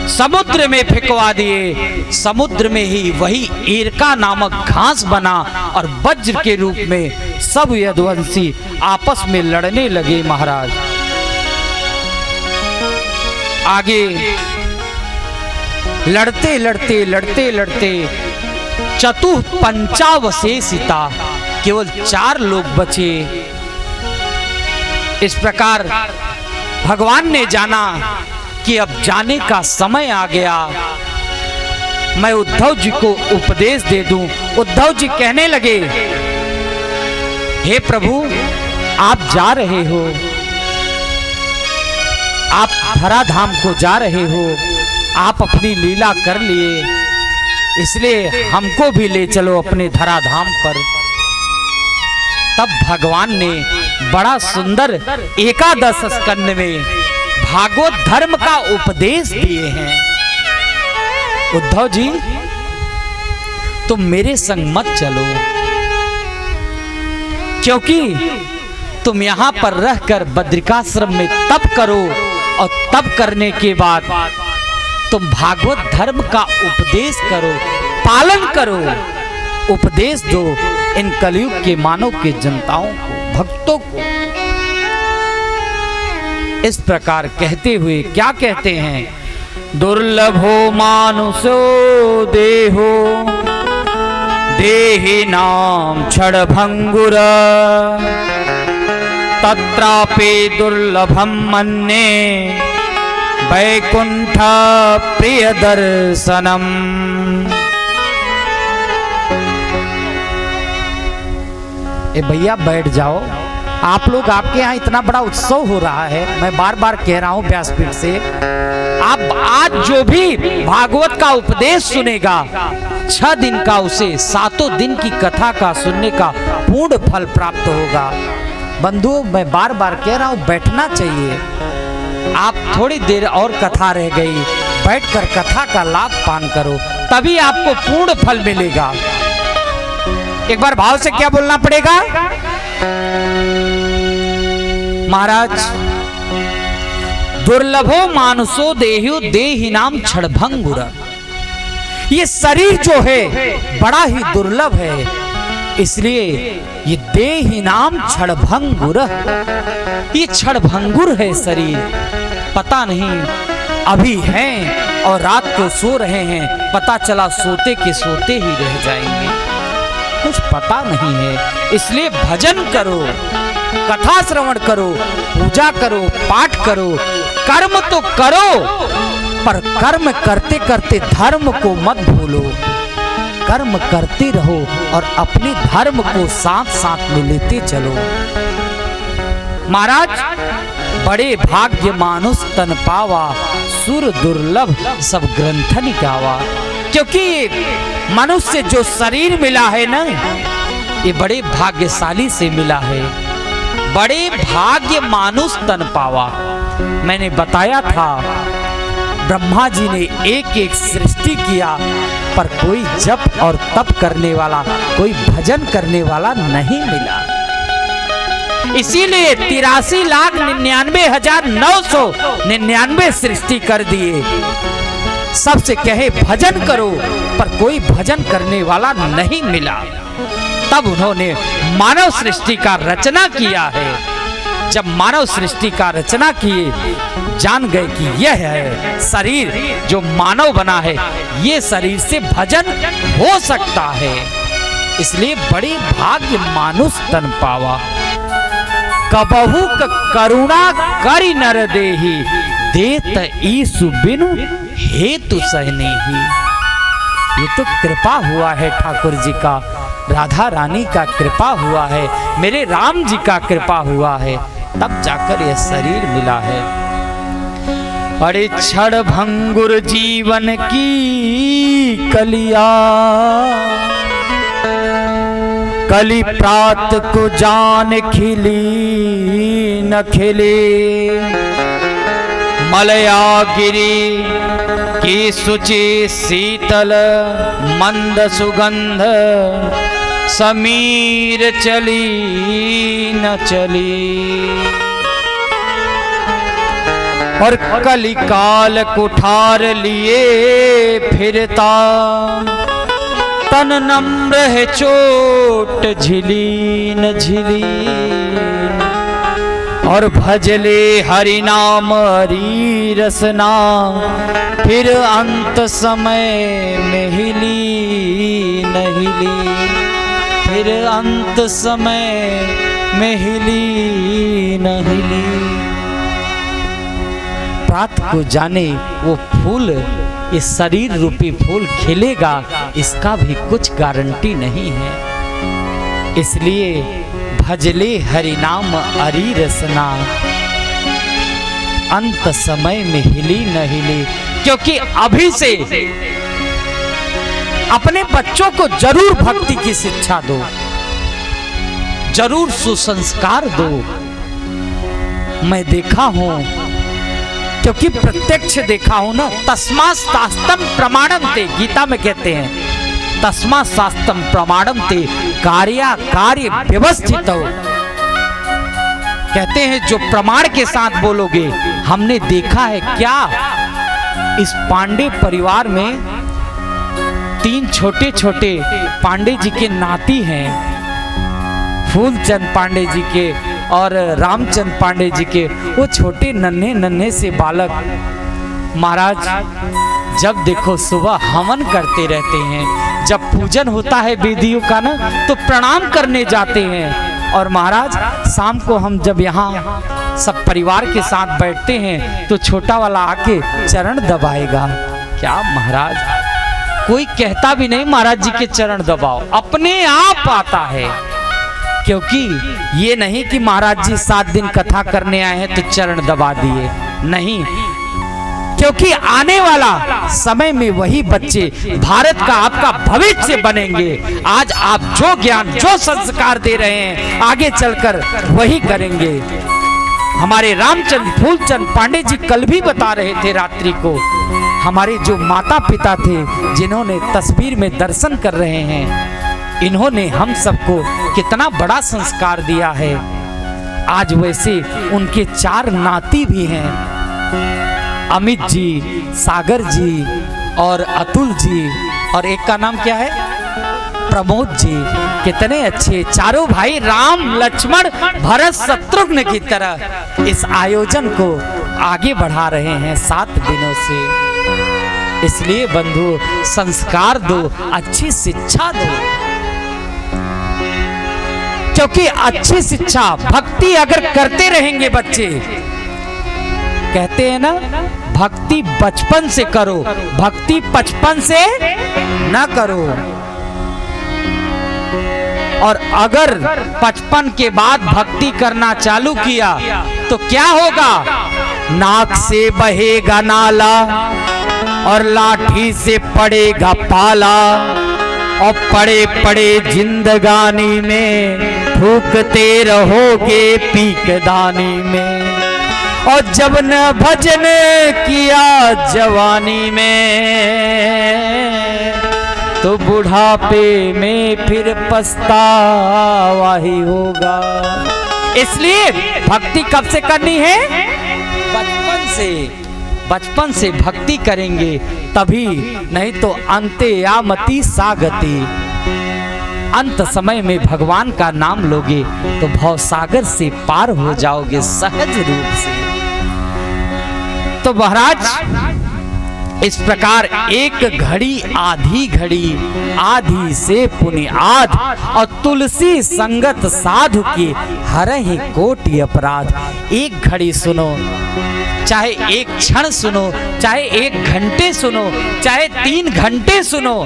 समुद्र में फेंकवा दिए। समुद्र में ही वही एरका नामक घास बना और वज्र के रूप में सब यदुवंशी आपस में लड़ने लगे महाराज। आगे लड़ते लड़ते लड़ते लड़ते चतुः पंचावशेषिता, केवल 4 लोग बचे। इस प्रकार भगवान ने जाना कि अब जाने का समय आ गया, मैं उद्धव जी को उपदेश दे दूं। उद्धव जी कहने लगे, हे प्रभु आप जा रहे हो, आप धराधाम को जा रहे हो, आप अपनी लीला कर लिए, इसलिए हमको भी ले चलो अपने धराधाम पर। तब भगवान ने बड़ा सुंदर 11 स्कंद में भागवत धर्म का उपदेश दिए हैं। उद्धव जी तुम मेरे संग मत चलो, क्योंकि तुम यहां पर रहकर बद्रिकाश्रम में तप करो और तप करने के बाद तुम भागवत धर्म का उपदेश करो, पालन करो, उपदेश दो इन कलयुग के मानव के जनताओं को, भक्तों को। इस प्रकार कहते हुए क्या कहते हैं, दुर्लभो मानुषो देहो देहिनां क्षणभंगुर तत्रापि दुर्लभम मन्ये वैकुंठ प्रिय दर्शनम। ए भैया बैठ जाओ, आप लोग, आपके यहाँ इतना बड़ा उत्सव हो रहा है, मैं बार बार कह रहा हूँ व्यासपीठ से, आप आज जो भी भागवत का उपदेश सुनेगा 6 दिन का उसे 7 दिन की कथा का सुनने का पूर्ण फल प्राप्त होगा। बंधुओं मैं बार बार कह रहा हूँ बैठना चाहिए, आप थोड़ी देर और कथा रह गई, बैठकर कथा का लाभ पान करो, तभी आपको पूर्ण फल मिलेगा। एक बार भाव से क्या बोलना पड़ेगा महाराज, दुर्लभो मानुषो देहो देहिनाम क्षणभंगुर। ये शरीर जो है बड़ा ही दुर्लभ है, इसलिए ये देहिनाम क्षणभंगुर, ये क्षणभंगुर है शरीर, पता नहीं अभी हैं और रात को सो रहे हैं, पता चला सोते के सोते ही रह जाएंगे, कुछ पता नहीं है। इसलिए भजन करो, कथा श्रवण करो, पूजा करो, पाठ करो, कर्म तो करो, पर कर्म करते करते धर्म को मत भूलो। कर्म करते रहो और अपने धर्म को साथ साथ में लेते चलो। महाराज, बड़े भाग्य मानुष तन पावा, सुर दुर्लभ सब ग्रंथन गावा। क्योंकि मनुष्य जो शरीर मिला है ना, ये बड़े भाग्यशाली से मिला है। बड़े भाग्य मानुष तन पावा। मैंने बताया था ब्रह्मा जी ने एक एक सृष्टि किया, पर कोई जप और तप करने वाला, कोई भजन करने वाला नहीं मिला। इसीलिए 83,99,999 सृष्टि कर दिए। सबसे कहे भजन करो, पर कोई भजन करने वाला नहीं मिला। तब उन्होंने मानव सृष्टि का रचना किया है। जब मानव सृष्टि का रचना किए, जान गए कि यह है शरीर जो मानव बना है, ये शरीर से भजन हो सकता है। इसलिए बड़ी भाग्य मानुष तन पावा। कबहू करुणा करि नर देहि, देत ईसु बिनु हेतु सहनेहि। ये तो कृपा हुआ है ठाकुर जी का, राधा रानी का कृपा हुआ है, मेरे राम जी का कृपा हुआ है, तब जाकर यह शरीर मिला है। अरे क्षण भंगुर जीवन की कलिया, कली प्रात को जान खिली न खिले। मलया गिरी की सुचि शीतल मंद सुगंध, समीर चली न चली। और कलिकाल कुठार लिए फिरता, तन नम्र है चोट झिली न झिली। और भजले हरि नाम हरि रसना, फिर अंत समय में हिली न हिली। फिर अंत समय में हिली न हिली। प्रात को जाने वो फूल, इस शरीर रूपी फूल खिलेगा, इसका भी कुछ गारंटी नहीं है। इसलिए भजले हरि नाम हरि रसना, अंत समय में हिली न हिली। क्योंकि अभी से अपने बच्चों को जरूर भक्ति की शिक्षा दो, जरूर सुसंस्कार दो। मैं देखा हूं, क्योंकि प्रत्यक्ष देखा हूं ना। तस्मा शास्त्रम प्रमाणम ते, गीता में कहते हैं तस्मा शास्त्रम प्रमाणम ते कार्य व्यवस्थित हो। कहते हैं जो प्रमाण के साथ बोलोगे। हमने देखा है क्या, इस पांडे परिवार में 3 छोटे छोटे पांडे जी के नाती हैं, फूलचंद पांडे जी के और रामचंद पांडे जी के। वो छोटे नन्हे नन्हे से बालक महाराज जब देखो सुबह हवन करते रहते हैं, जब पूजन होता है वेदियों का ना, तो प्रणाम करने जाते हैं। और महाराज शाम को हम जब यहाँ सब परिवार के साथ बैठते हैं, तो छोटा वाला आके चरण दबाएगा। क्या महाराज, कोई कहता भी नहीं महाराज जी के चरण दबाओ, अपने आप आता है। क्योंकि ये नहीं कि महाराज जी 7 दिन कथा करने आए हैं तो चरण दबा दिए, नहीं। क्योंकि आने वाला समय में वही बच्चे भारत का आपका भविष्य बनेंगे। आज आप जो ज्ञान जो संस्कार दे रहे हैं, आगे चलकर वही करेंगे। हमारे रामचंद फूलचंद पांडे जी कल भी बता रहे थे रात्रि को, हमारे जो माता पिता थे जिन्होंने तस्वीर में दर्शन कर रहे हैं, इन्होंने हम सबको कितना बड़ा संस्कार दिया है। आज वैसे उनके 4 नाती भी हैं, अमित जी, सागर जी और अतुल जी, और एक का नाम क्या है, प्रमोद जी। कितने अच्छे चारों भाई राम लक्ष्मण भरत शत्रुघ्न की तरह इस आयोजन को आगे बढ़ा रहे हैं 7 दिनों से। इसलिए बंधु, संस्कार दो, अच्छी शिक्षा दो। क्योंकि अच्छी शिक्षा, भक्ति अगर करते रहेंगे बच्चे, कहते हैं ना, भक्ति बचपन से करो, भक्ति 55 से ना करो। और अगर 55 के बाद भक्ति करना चालू किया तो क्या होगा? नाक से बहेगा नाला और लाठी से पड़ेगा पाला, और पड़े पड़े जिंदगानी में फूकते रहोगे पीकदानी में। और जब न भजन किया जवानी में तो बुढ़ापे में फिर पछतावा ही होगा। इसलिए भक्ति कब से करनी है? बचपन से भक्ति करेंगे तभी, नहीं तो अंते यामति सागति, अंत समय में भगवान का नाम लोगे तो भवसागर से पार हो जाओगे सहज रूप से। तो महाराज इस प्रकार एक घड़ी आधी घड़ी, आधी से पुनि आध, और तुलसी संगत साधु की हरहि कोटि अपराध। एक घड़ी सुनो, चाहे एक क्षण सुनो, चाहे 1 घंटे सुनो, चाहे 3 घंटे सुनो।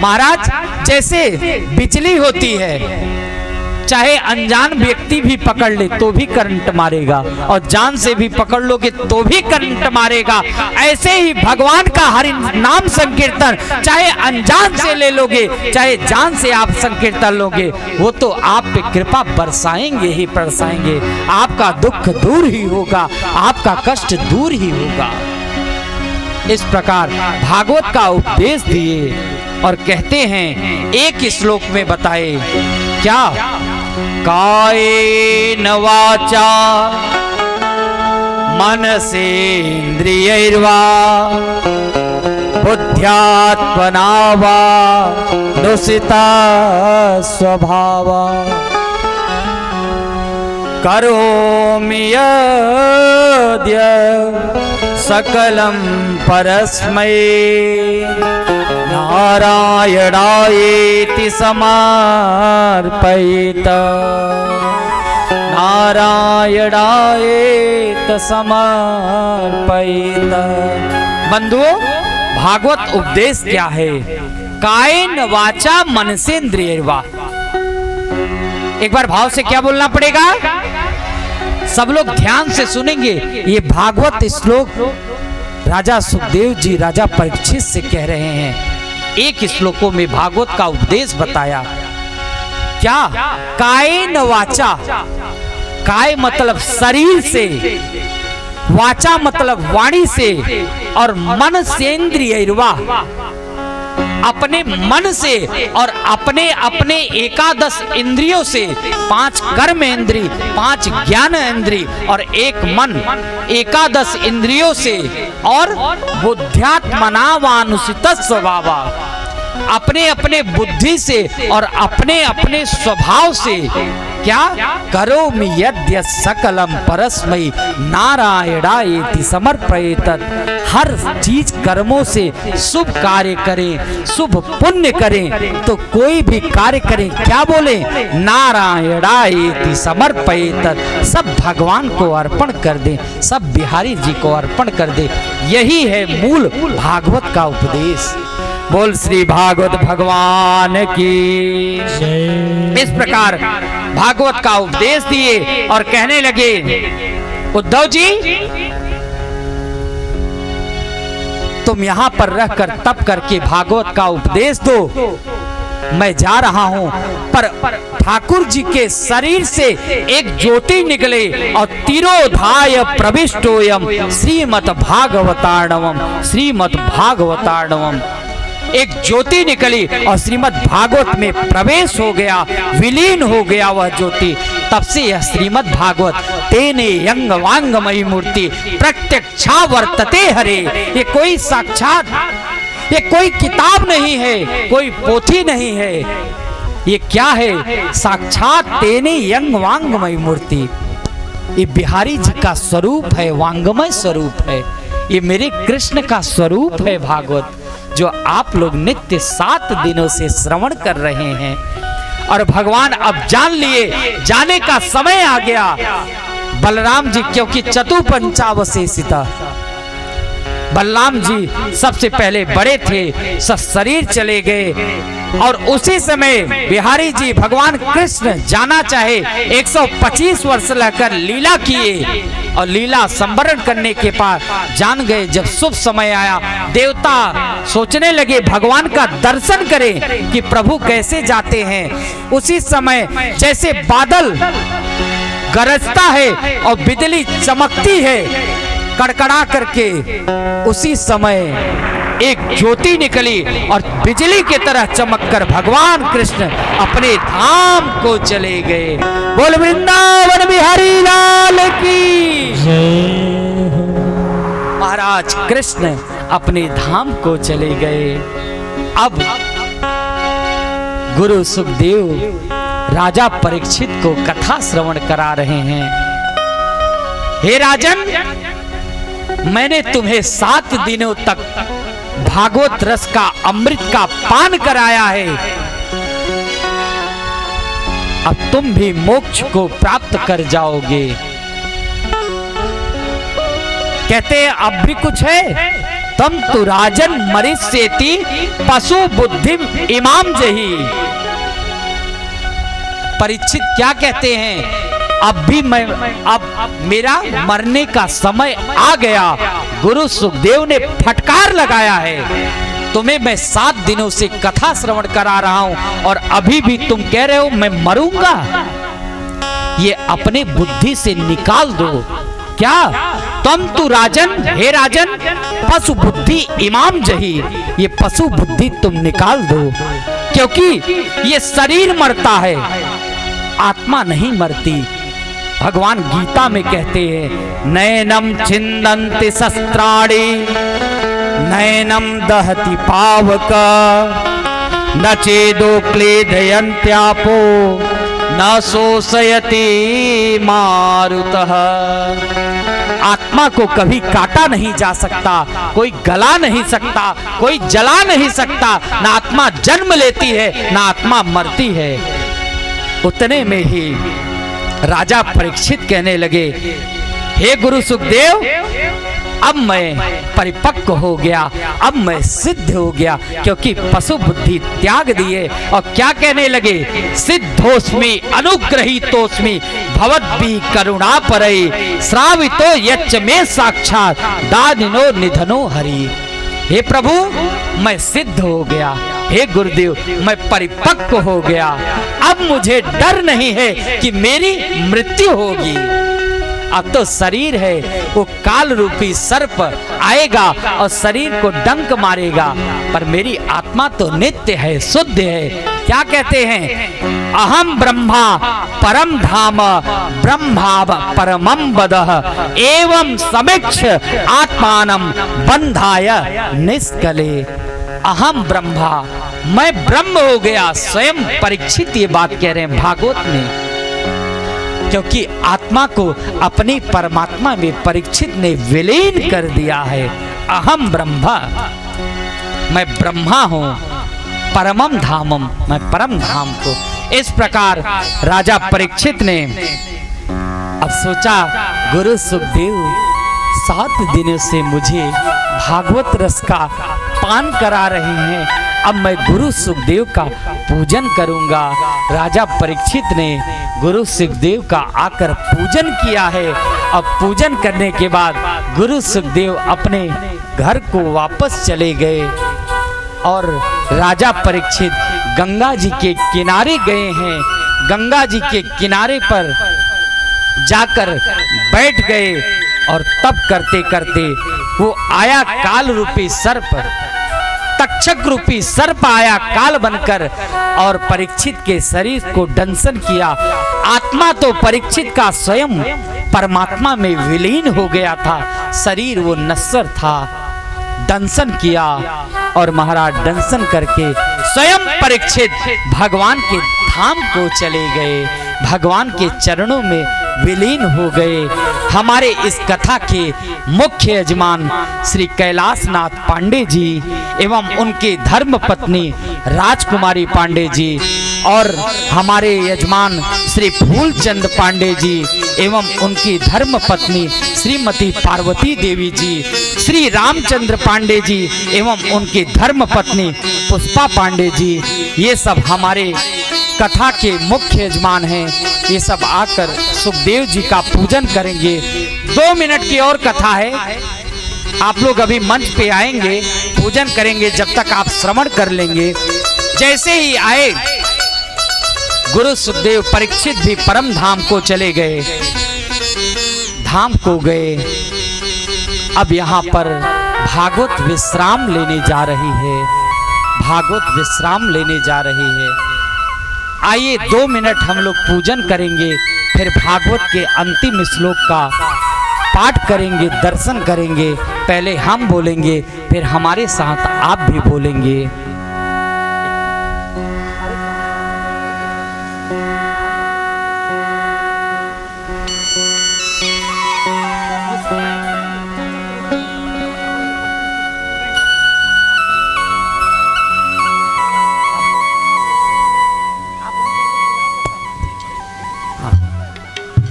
महाराज जैसे बिजली होती है, चाहे अनजान व्यक्ति भी पकड़ ले तो भी करंट मारेगा, और जान से भी पकड़ लोगे तो भी करंट मारेगा। ऐसे ही भगवान का हरि नाम संकीर्तन चाहे अनजान से ले लोगे, चाहे जान से आप संकीर्तन लोगे, वो तो आप पे कृपा बरसाएंगे ही बरसाएंगे। आपका दुख दूर ही होगा, आपका कष्ट दूर ही होगा। इस प्रकार भागवत का उपदेश दिए और कहते हैं, एक श्लोक में बताए क्या? कायेन वाचा मनसेन्द्रियैर्वा बुद्ध्यात्मना वा नुसिता स्वभावा करोमि यद्य सकलं परस्मै नारायणायेति समर्पयेत, नारायणायेत समर्पयेत। बंधुओं, भागवत उपदेश क्या है? कायेन वाचा मनसेन्द्रियैर्वा। एक बार भाव से क्या बोलना पड़ेगा? सब लोग ध्यान से सुनेंगे। ये भागवत श्लोक राजा सुखदेव जी राजा परीक्षित से कह रहे हैं। एक श्लोकों में भागवत का उपदेश बताया। क्या? कायेन वाचा। काय मतलब शरीर से, वाचा मतलब वाणी से, और मन सेन्द्रियैर्वा अपने मन से और अपने अपने 11 इंद्रियों से, 5 कर्म इंद्री, 5 ज्ञान इंद्री और 1 मन, 11 इंद्रियों से, और बुद्ध्यात्मनावानुसित स्वभावा अपने अपने बुद्धि से और अपने अपने स्वभाव से क्या? करोमि यद्य सकलम परस्मै नारायणायेति समर्पयेत। हर चीज कर्मों से शुभ कार्य करें, शुभ पुण्य करें, तो कोई भी कार्य करें क्या बोले? नारायणायेति समर्पयेत। सब भगवान को अर्पण कर दें, सब बिहारी जी को अर्पण कर दें। यही है मूल भागवत का उपदेश। बोल श्री भागवत भगवान की। इस प्रकार भागवत का उपदेश दिए और कहने लगे, उद्धव जी तुम यहां पर रहकर तप करके भागवत का उपदेश दो, मैं जा रहा हूं। पर ठाकुर जी के शरीर से एक ज्योति निकले और तिरोधाय प्रविष्टोयम श्रीमद् भागवतार्णवम, श्रीमद् भागवतार्णवम। एक ज्योति निकली और श्रीमद् भागवत में प्रवेश हो गया, विलीन हो गया वह ज्योति। तब से यह श्रीमद् भागवत तेने यंग वांगमयी मूर्ति प्रत्यक्षा वर्तते हरे। ये कोई साक्षात, ये कोई किताब नहीं है, कोई पोथी नहीं है, ये क्या है? साक्षात तेने यंग वांगमयी मूर्ति। ये बिहारी जी का स्वरूप है, वांगमय स्वरूप है। ये मेरे कृष्ण का स्वरूप है भागवत, जो आप लोग नित्य 7 दिनों से श्रवण कर रहे हैं। और भगवान अब जान लिए, जाने का समय आ गया। बलराम जी क्योंकि चतुपंचावशेषिता, बलराम जी सबसे पहले बड़े थे, सब शरीर चले गए और उसी समय बिहारी जी भगवान कृष्ण जाना चाहे 125 वर्ष लेकर लीला किए और लीला संवरण करने के बाद जान गए। जब शुभ समय आया देवता सोचने लगे भगवान का दर्शन करें कि प्रभु कैसे जाते हैं। उसी समय जैसे बादल गरजता है और बिजली चमकती है कड़कड़ा करके, उसी समय एक ज्योति निकली और बिजली की तरह चमककर भगवान कृष्ण अपने धाम को चले गए। बोल वृंदावन बिहारी लाल की महाराज कृष्ण अपने धाम को चले गए। अब गुरु सुखदेव राजा परीक्षित को कथा श्रवण करा रहे हैं। हे राजन, मैंने तुम्हें 7 दिनों तक भागवत रस का अमृत का पान कराया है। अब तुम भी मोक्ष को प्राप्त कर जाओगे। कहते हैं अब भी कुछ है। तम तु राजन मरिष्येति पशु बुद्धि इमाम जही। परीक्षित क्या कहते हैं? अब भी अब मेरा मरने का समय आ गया। गुरु सुखदेव ने फटकार लगाया है, तुम्हें मैं 7 दिनों से कथा श्रवण करा रहा हूं और अभी भी तुम कह रहे हो मैं मरूंगा। ये अपने बुद्धि से निकाल दो। क्या तुम तु राजन, हे राजन, पशु बुद्धि इमाम जही, ये पशु बुद्धि तुम निकाल दो, क्योंकि ये शरीर मरता है, आत्मा नहीं मरती। भगवान गीता में कहते हैं नैनम छिन्दन्ति शस्त्राणि नैनम दहति पावका न चेदो क्लेदयन्त्यापो न शोषयति मारुतः। आत्मा को कभी काटा नहीं जा सकता, कोई गला नहीं सकता, कोई जला नहीं सकता। ना आत्मा जन्म लेती है ना आत्मा मरती है। उतने में ही राजा परीक्षित कहने लगे हे गुरु सुखदेव, अब मैं परिपक्व हो गया, अब मैं सिद्ध हो गया, क्योंकि पशु बुद्धि त्याग दिए। और क्या कहने लगे? सिद्धोस्मि अनुग्रहीतोस्मि भवद्भि करुणा परई श्रावितो यच्च में साक्षात दानिनो निधनो हरि। हे प्रभु, मैं सिद्ध हो गया। हे गुरुदेव, मैं परिपक्व हो गया। अब मुझे डर नहीं है कि मेरी मृत्यु होगी। अब तो शरीर है, वो काल रूपी सर्प आएगा और शरीर को डंक मारेगा, पर मेरी आत्मा तो नित्य है, शुद्ध है। क्या कहते हैं? अहम ब्रह्मा परम धाम ब्रह्मा परमम वदः एवं समीक्ष आत्मानं बंधाय निष्कले। अहम ब्रह्मा, मैं ब्रह्म हो गया। स्वयं परीक्षित ये बात कह रहे हैं भागवत में, क्योंकि आत्मा को अपनी परमात्मा में परीक्षित ने विलीन कर दिया है। अहम ब्रह्मा, मैं ब्रह्मा हूं। परमम धामम, मैं परम धाम को। इस प्रकार राजा परीक्षित ने अब सोचा गुरु सुखदेव 7 दिनों से मुझे भागवत रस का पान करा रहे हैं, अब मैं गुरु सुखदेव का पूजन करूंगा। राजा परीक्षित ने गुरु सुखदेव का आकर पूजन किया है। अब पूजन करने के बाद गुरु सुखदेव अपने घर को वापस चले गए और राजा परीक्षित गंगा जी के किनारे गए हैं। गंगा जी के किनारे पर जाकर बैठ गए और तप करते करते वो आया काल रूपी सर्प, तक्षक रूपी सर्प आया काल बनकर और परीक्षित के शरीर को दंशन किया। आत्मा तो परीक्षित का स्वयं परमात्मा में विलीन हो गया था, शरीर वो नश्वर था। दंशन किया और महाराज दंशन करके स्वयं परीक्षित भगवान के धाम को चले गए, भगवान के चरणों में विलीन हो गए। हमारे इस कथा के मुख्य यजमान श्री कैलाशनाथ पांडे जी एवं उनकी धर्म पत्नी राजकुमारी पांडे जी और हमारे यजमान श्री फूलचंद पांडे जी एवं उनकी धर्म पत्नी श्रीमती पार्वती देवी जी श्री रामचंद्र पांडे जी एवं उनकी धर्म पत्नी पुष्पा पांडे जी, ये सब हमारे कथा के मुख्य यजमान हैं। ये सब आकर सुखदेव जी का पूजन करेंगे। 2 मिनट की और कथा है। आप लोग अभी मंच पे आएंगे, पूजन करेंगे, जब तक आप श्रवण कर लेंगे। जैसे ही आए गुरु सुखदेव परीक्षित भी परम धाम को चले गए, धाम को गए। अब यहाँ पर भागवत विश्राम लेने जा रही है, भागवत विश्राम लेने जा रही है। आइए 2 मिनट हम लोग पूजन करेंगे, फिर भागवत के अंतिम श्लोक का पाठ करेंगे, दर्शन करेंगे। पहले हम बोलेंगे, फिर हमारे साथ आप भी बोलेंगे।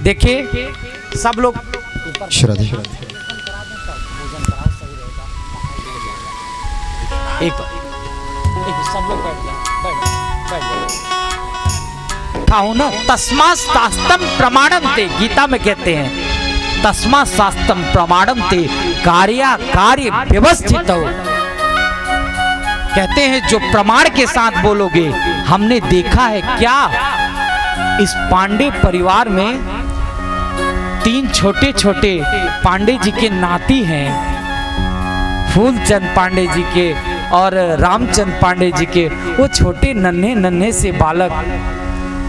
देखिए सब लोग श्रद्धे एक सब लोग बैठ जाओ ना। तस्मा शास्त्रम प्रमाणम ते, गीता में कहते हैं तस्मा शास्त्रम प्रमाणम ते कार्य व्यवस्थित हो। कहते हैं जो प्रमाण के साथ बोलोगे। हमने देखा है क्या, इस पांडे परिवार में 3 छोटे छोटे पांडे जी के नाती हैं, फूलचंद पांडे जी के और रामचंद पांडे जी के। वो छोटे नन्हे नन्हे से बालक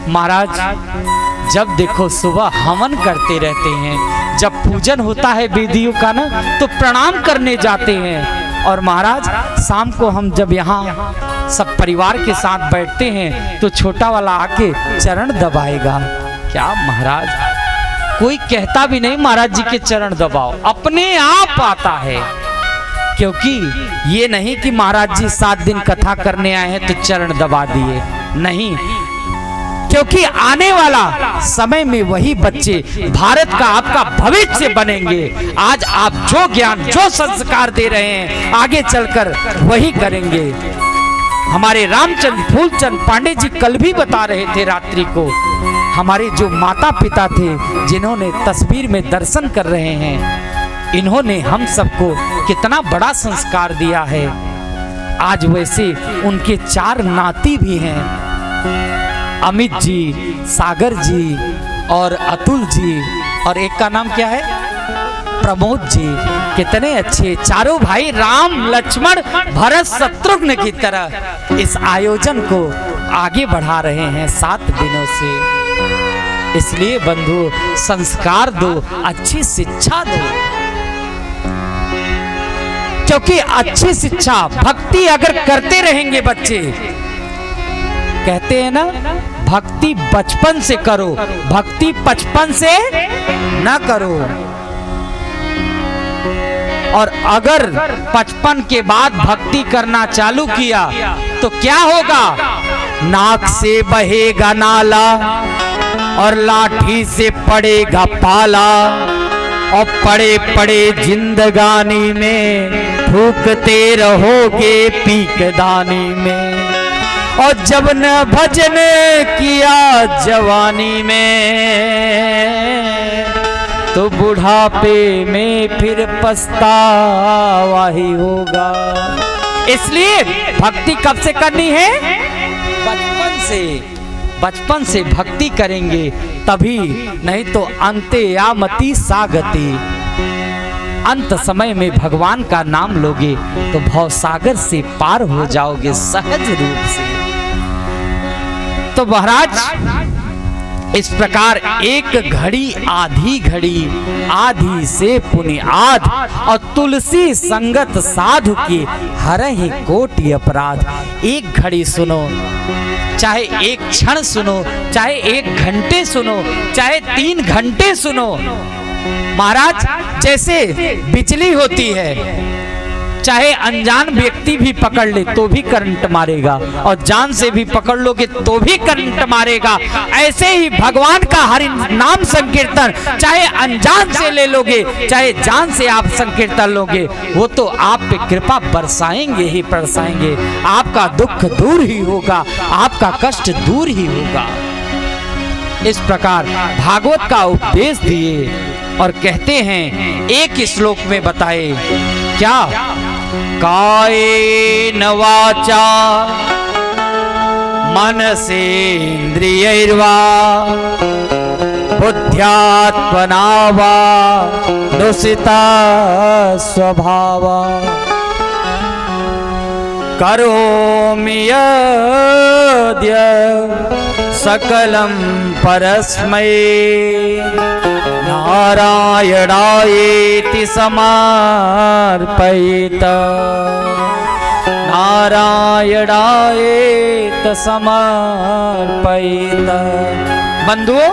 महाराज जब देखो सुबह हवन करते रहते हैं, जब पूजन होता है वेदियों का ना तो प्रणाम करने जाते हैं। और महाराज शाम को हम जब यहाँ सब परिवार के साथ बैठते हैं तो छोटा वाला आके चरण दबाएगा। क्या महाराज, कोई कहता भी नहीं महाराज जी के चरण दबाओ, अपने आप आता है। क्योंकि ये नहीं कि महाराज जी 7 दिन कथा करने आए हैं तो चरण दबा दिए, नहीं। क्योंकि आने वाला समय में वही बच्चे भारत का आपका भविष्य बनेंगे। आज आप जो ज्ञान जो संस्कार दे रहे हैं आगे चलकर वही करेंगे। हमारे रामचंद्र फूलचंद पांडे जी कल भी बता रहे थे रात्रि को, हमारे जो माता पिता थे जिन्होंने तस्वीर में दर्शन कर रहे हैं, इन्होंने हम सबको कितना बड़ा संस्कार दिया है। आज वैसे उनके 4 नाती भी हैं, अमित जी, सागर जी और अतुल जी, और एक का नाम क्या है, प्रमोद जी। कितने अच्छे चारों भाई राम लक्ष्मण भरत शत्रुघ्न की तरह इस आयोजन को आगे बढ़ा रहे हैं 7 दिनों से। इसलिए बंधु संस्कार दो, अच्छी शिक्षा दो, क्योंकि अच्छी शिक्षा भक्ति अगर करते रहेंगे बच्चे, कहते हैं ना भक्ति बचपन से करो, भक्ति 55 से ना करो। और अगर 55 के बाद भक्ति करना चालू किया तो क्या होगा, नाक से बहेगा नाला और लाठी से पड़ेगा पाला, और पड़े पड़े जिंदगानी में फूकते रहोगे पीकदानी में। और जब न भजन किया जवानी में तो बुढ़ापे में फिर पछतावा ही होगा। इसलिए भक्ति कब से करनी है, बचपन से भक्ति करेंगे तभी, नहीं तो अंते यामति सागति, अंत समय में भगवान का नाम लोगे तो भव सागर से पार हो जाओगे सहज रूप से। तो महाराज इस प्रकार एक घड़ी आधी घड़ी, आधी से पुनि आध, और तुलसी संगत साधु की हरहि कोटि अपराध। एक घड़ी सुनो, चाहे एक क्षण सुनो, चाहे 1 घंटे सुनो, चाहे 3 घंटे सुनो। महाराज जैसे बिजली होती है, चाहे अनजान व्यक्ति भी पकड़ ले तो भी करंट मारेगा, और जान से भी पकड़ लोगे तो भी करंट मारेगा। ऐसे ही भगवान का हरि नाम संकीर्तन चाहे अनजान से ले लोगे, चाहे जान से आप संकीर्तन लोगे, वो तो आप पे कृपा बरसाएंगे ही बरसाएंगे। आपका दुख दूर ही होगा, आपका कष्ट दूर ही होगा। इस प्रकार भागवत का उपदेश दिए और कहते हैं, एक श्लोक में बताए क्या, कायेन वाचा मनसेन्द्रियैर्वा बुद्ध्यात्मना वा नुसिता स्वभावा करोमि यद्य सकलं परस्मै नारायणायेति समर्पयेत, नारायणायेत समर्पयेत। बंधुओं,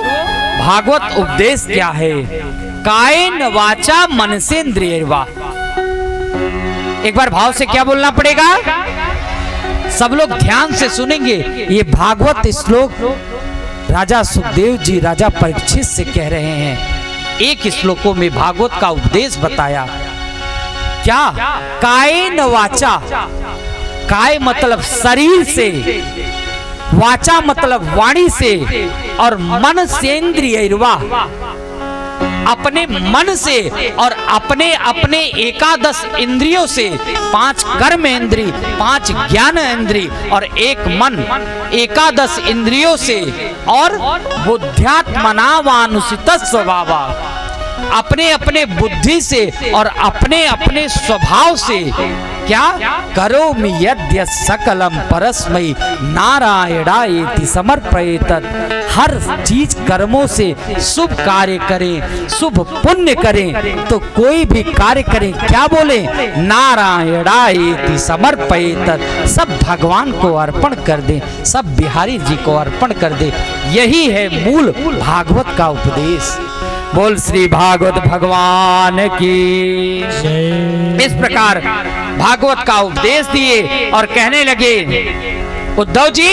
भागवत उपदेश क्या है? कायेन वाचा मनसेन्द्रियैर्वा। एक बार भाव से क्या बोलना पड़ेगा? सब लोग ध्यान से सुनेंगे। ये भागवत श्लोक राजा सुखदेव जी राजा परीक्षित से कह रहे हैं। एक श्लोकों में भागवत का उपदेश बताया। क्या? कायेन वाचा। काय मतलब शरीर से, वाचा मतलब वाणी से, और मन सेन्द्रियैर्वा अपने मन से और अपने अपने एकादश इंद्रियों से, 5 कर्म इंद्री, 5 ज्ञान इंद्री और 1 मन, एकादश इंद्रियों से, और बुद्ध्यात्मनावानुसित स्वभावा अपने अपने बुद्धि से और अपने अपने स्वभाव से क्या, करोमि यद्य सकलम परस्मै नारायणायेति समर्पयेत। हर चीज कर्मों से शुभ कार्य करें, शुभ पुण्य करें, तो कोई भी कार्य करें क्या बोले, नारायणायेति समर्पयेत। सब भगवान को अर्पण कर दे, सब बिहारी जी को अर्पण कर दे। यही है मूल भागवत का उपदेश। बोल श्री भागवत भगवान की। इस प्रकार भागवत का उपदेश दिए और कहने लगे, उद्धव जी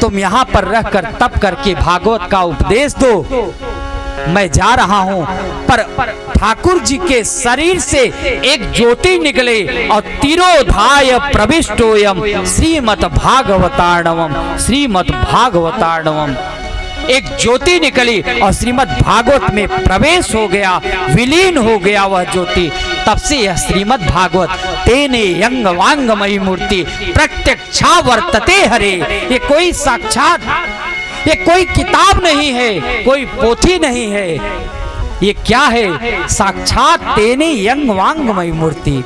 तुम यहां पर रहकर तप करके भागवत का उपदेश दो, मैं जा रहा हूं। पर ठाकुर जी के शरीर से एक ज्योति निकले और तिरोधाय प्रविष्टोयम श्रीमद् भागवतार्णवम, श्रीमद् भागवतार्णवम। एक ज्योति निकली और श्रीमद् भागवत में प्रवेश हो गया, विलीन हो गया वह ज्योति। तब से यह श्रीमद् भागवत तेने यंग वांगमयी मूर्ति प्रत्यक्षा वर्तते हरे। ये कोई साक्षात, ये कोई किताब नहीं है, कोई पोथी नहीं है, ये क्या है? साक्षात तेने यंग वांगमयी मूर्ति।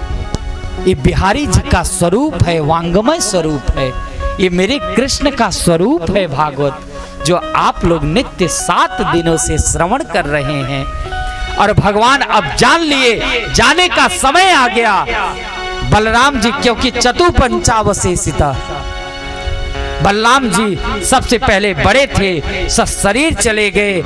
ये बिहारी जी का स्वरूप है, वांगमय स्वरूप है। ये मेरे कृष्ण का स्वरूप है भागवत, जो आप लोग नित्य 7 दिनों से श्रवण कर रहे हैं। और भगवान अब जान लिए, जाने का समय आ गया। बलराम जी क्योंकि चतुपंचावशेषिता, बलराम जी सबसे पहले बड़े थे, शरीर चले गए।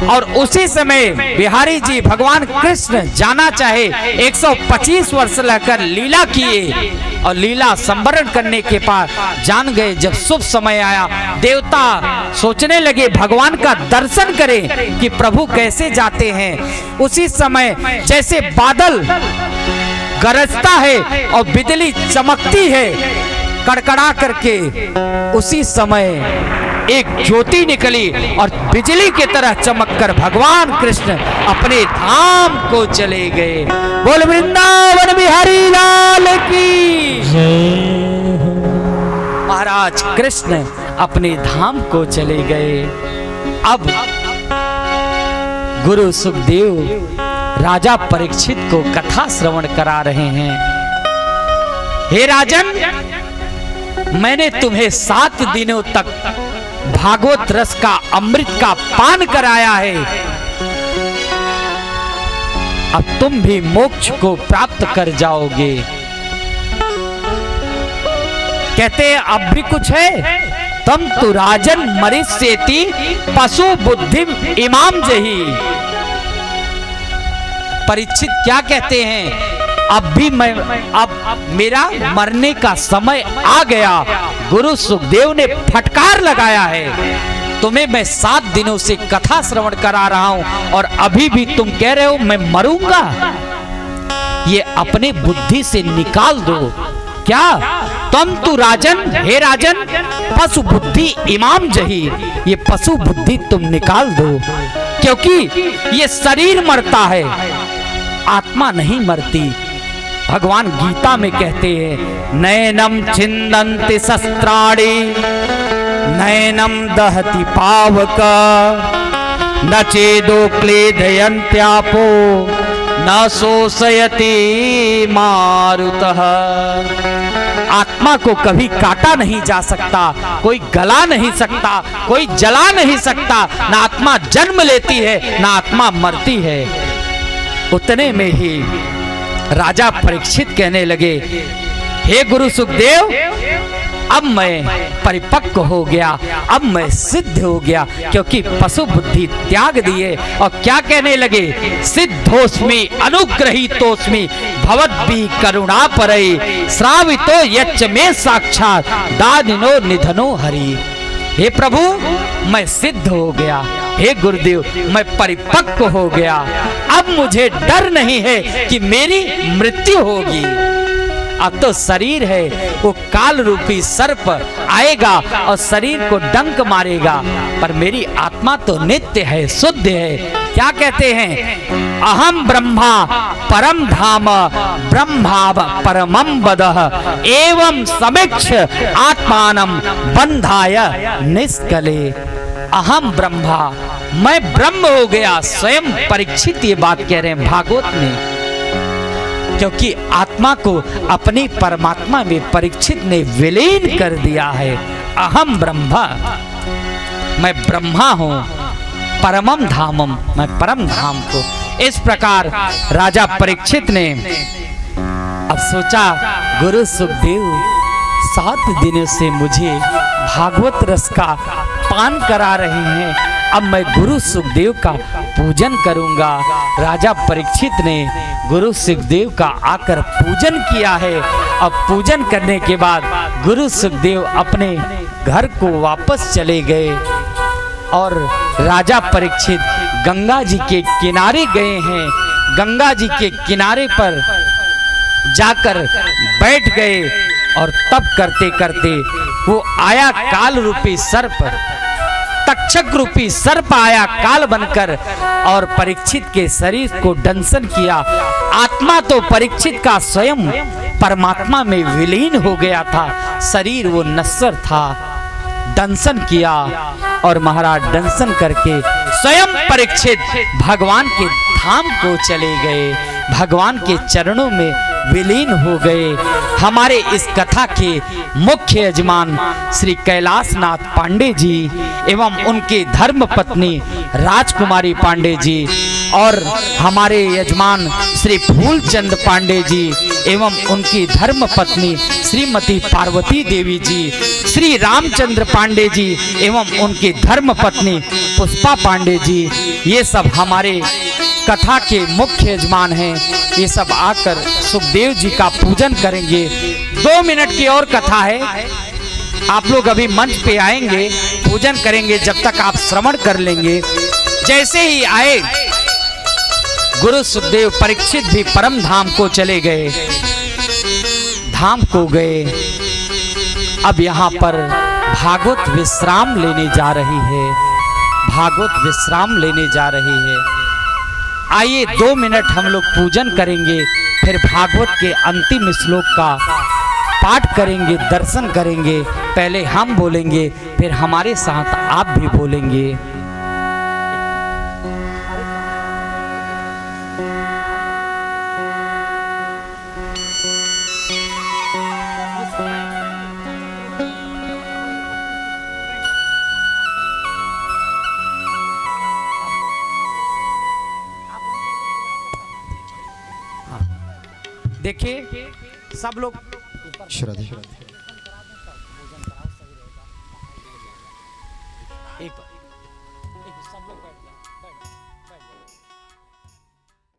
और उसी समय बिहारी जी भगवान कृष्ण जाना चाहे 125 वर्ष रहकर लीला किए, और लीला संवरण करने के बाद जान गए। जब शुभ समय आया, देवता सोचने लगे भगवान का दर्शन करें कि प्रभु कैसे जाते हैं। उसी समय जैसे बादल गरजता है और बिजली चमकती है कड़कड़ा करके, उसी समय एक ज्योति निकली और बिजली की तरह चमककर भगवान कृष्ण अपने धाम को चले गए। बोल वृंदावन बिहारी लाल की। महाराज कृष्ण अपने धाम को चले गए। अब गुरु सुखदेव राजा परीक्षित को कथा श्रवण करा रहे हैं। हे राजन, मैंने तुम्हें 7 दिनों तक भागवत रस का अमृत का पान कराया है। अब तुम भी मोक्ष को प्राप्त कर जाओगे। कहते हैं अब भी कुछ है? तम तु राजन मरिष्येति पशु बुद्धि इमाम जही। परीक्षित क्या कहते हैं, अब भी मैं अब मेरा मरने का समय आ गया। गुरु सुखदेव ने फटकार लगाया है, तुम्हें मैं 7 दिनों से कथा श्रवण करा रहा हूं और अभी भी तुम कह रहे हो मैं मरूंगा। ये अपने बुद्धि से निकाल दो। क्या तुम तू राजन, हे राजन, पशु बुद्धि इमाम जही, ये पशु बुद्धि तुम निकाल दो, क्योंकि ये शरीर मरता है, आत्मा नहीं मरती। भगवान गीता में कहते हैं, नैनम छिन्दन्ति शस्त्राणि नैनम दहति पावक न चेदो क्लेदयन्त्यापो न शोषयति मारुतः। आत्मा को कभी काटा नहीं जा सकता, कोई गला नहीं सकता, कोई जला नहीं सकता। ना आत्मा जन्म लेती है, ना आत्मा मरती है। उतने में ही राजा परीक्षित कहने लगे, हे गुरु सुखदेव, अब मैं परिपक्व हो गया, अब मैं सिद्ध हो गया, क्योंकि पशु बुद्धि त्याग दिए। और क्या कहने लगे, सिद्धोस्मि अनुग्रहीतोस्मि भवद्भि करुणा परई श्रावितो यच्च में साक्षात दानिनो निधनो हरि। हे प्रभु, मैं सिद्ध हो गया, हे गुरुदेव, मैं परिपक्व हो गया। अब मुझे डर नहीं है कि मेरी मृत्यु होगी। अब तो शरीर है, वो काल रूपी सर्प आएगा और शरीर को डंक मारेगा, पर मेरी आत्मा तो नित्य है, शुद्ध है। क्या कहते हैं, अहम ब्रह्मा परम धाम ब्रह्मा परमं वदः एवं समीक्ष आत्मानं बंधाय निष्कले। अहम ब्रह्मा, मैं ब्रह्म हो गया। स्वयं परीक्षित ये बात कह रहे हैं भागवत में, क्योंकि आत्मा को अपनी परमात्मा में परीक्षित ने विलीन कर दिया है। अहम ब्रह्मा, मैं ब्रह्मा हूं, परमम धामम, मैं परम धाम को। इस प्रकार राजा परीक्षित ने अब सोचा, गुरु सुखदेव 7 दिनों से मुझे भागवत रस का पान करा रहे हैं, अब मैं गुरु सुखदेव का पूजन करूंगा। राजा परीक्षित ने गुरु सुखदेव का आकर पूजन किया है। अब पूजन करने के बाद गुरु सुखदेव अपने घर को वापस चले गए और राजा परीक्षित गंगा जी के किनारे गए हैं। गंगा जी के किनारे पर जाकर बैठ गए और तप करते करते वो आया काल रूपी सर्प, तक्षक रूपी सर्प आया काल बनकर और परीक्षित के शरीर को दंशन किया। आत्मा तो परीक्षित का स्वयं परमात्मा में विलीन हो गया था, शरीर वो नश्वर था। दंशन किया और महाराज दंशन करके स्वयं परीक्षित भगवान के धाम को चले गए, भगवान के चरणों में विलीन हो गए। हमारे इस कथा के मुख्य यजमान श्री कैलाशनाथ पांडे जी एवं उनके धर्म पत्नी राजकुमारी पांडे जी और हमारे यजमान श्री फूलचंद पांडे जी एवं उनकी धर्म पत्नी श्रीमती पार्वती देवी जी, श्री रामचंद्र पांडे जी एवं उनकी धर्म पत्नी पुष्पा पांडे जी, ये सब हमारे कथा के मुख्य यजमान हैं। ये सब आकर सुखदेव जी का पूजन करेंगे। 2 मिनट की और कथा है, आप लोग अभी मंच पे आएंगे, पूजन करेंगे, जब तक आप श्रवण कर लेंगे। जैसे ही आए गुरु सुखदेव परीक्षित भी परम धाम को चले गए, धाम को गए। अब यहाँ पर भागवत विश्राम लेने जा रही है, भागवत विश्राम लेने जा रही है। आइए 2 मिनट हम लोग पूजन करेंगे, फिर भागवत के अंतिम श्लोक का पाठ करेंगे, दर्शन करेंगे। पहले हम बोलेंगे, फिर हमारे साथ आप भी बोलेंगे। देखिए सब लोग श्रद्धे एक सब लोग बैठ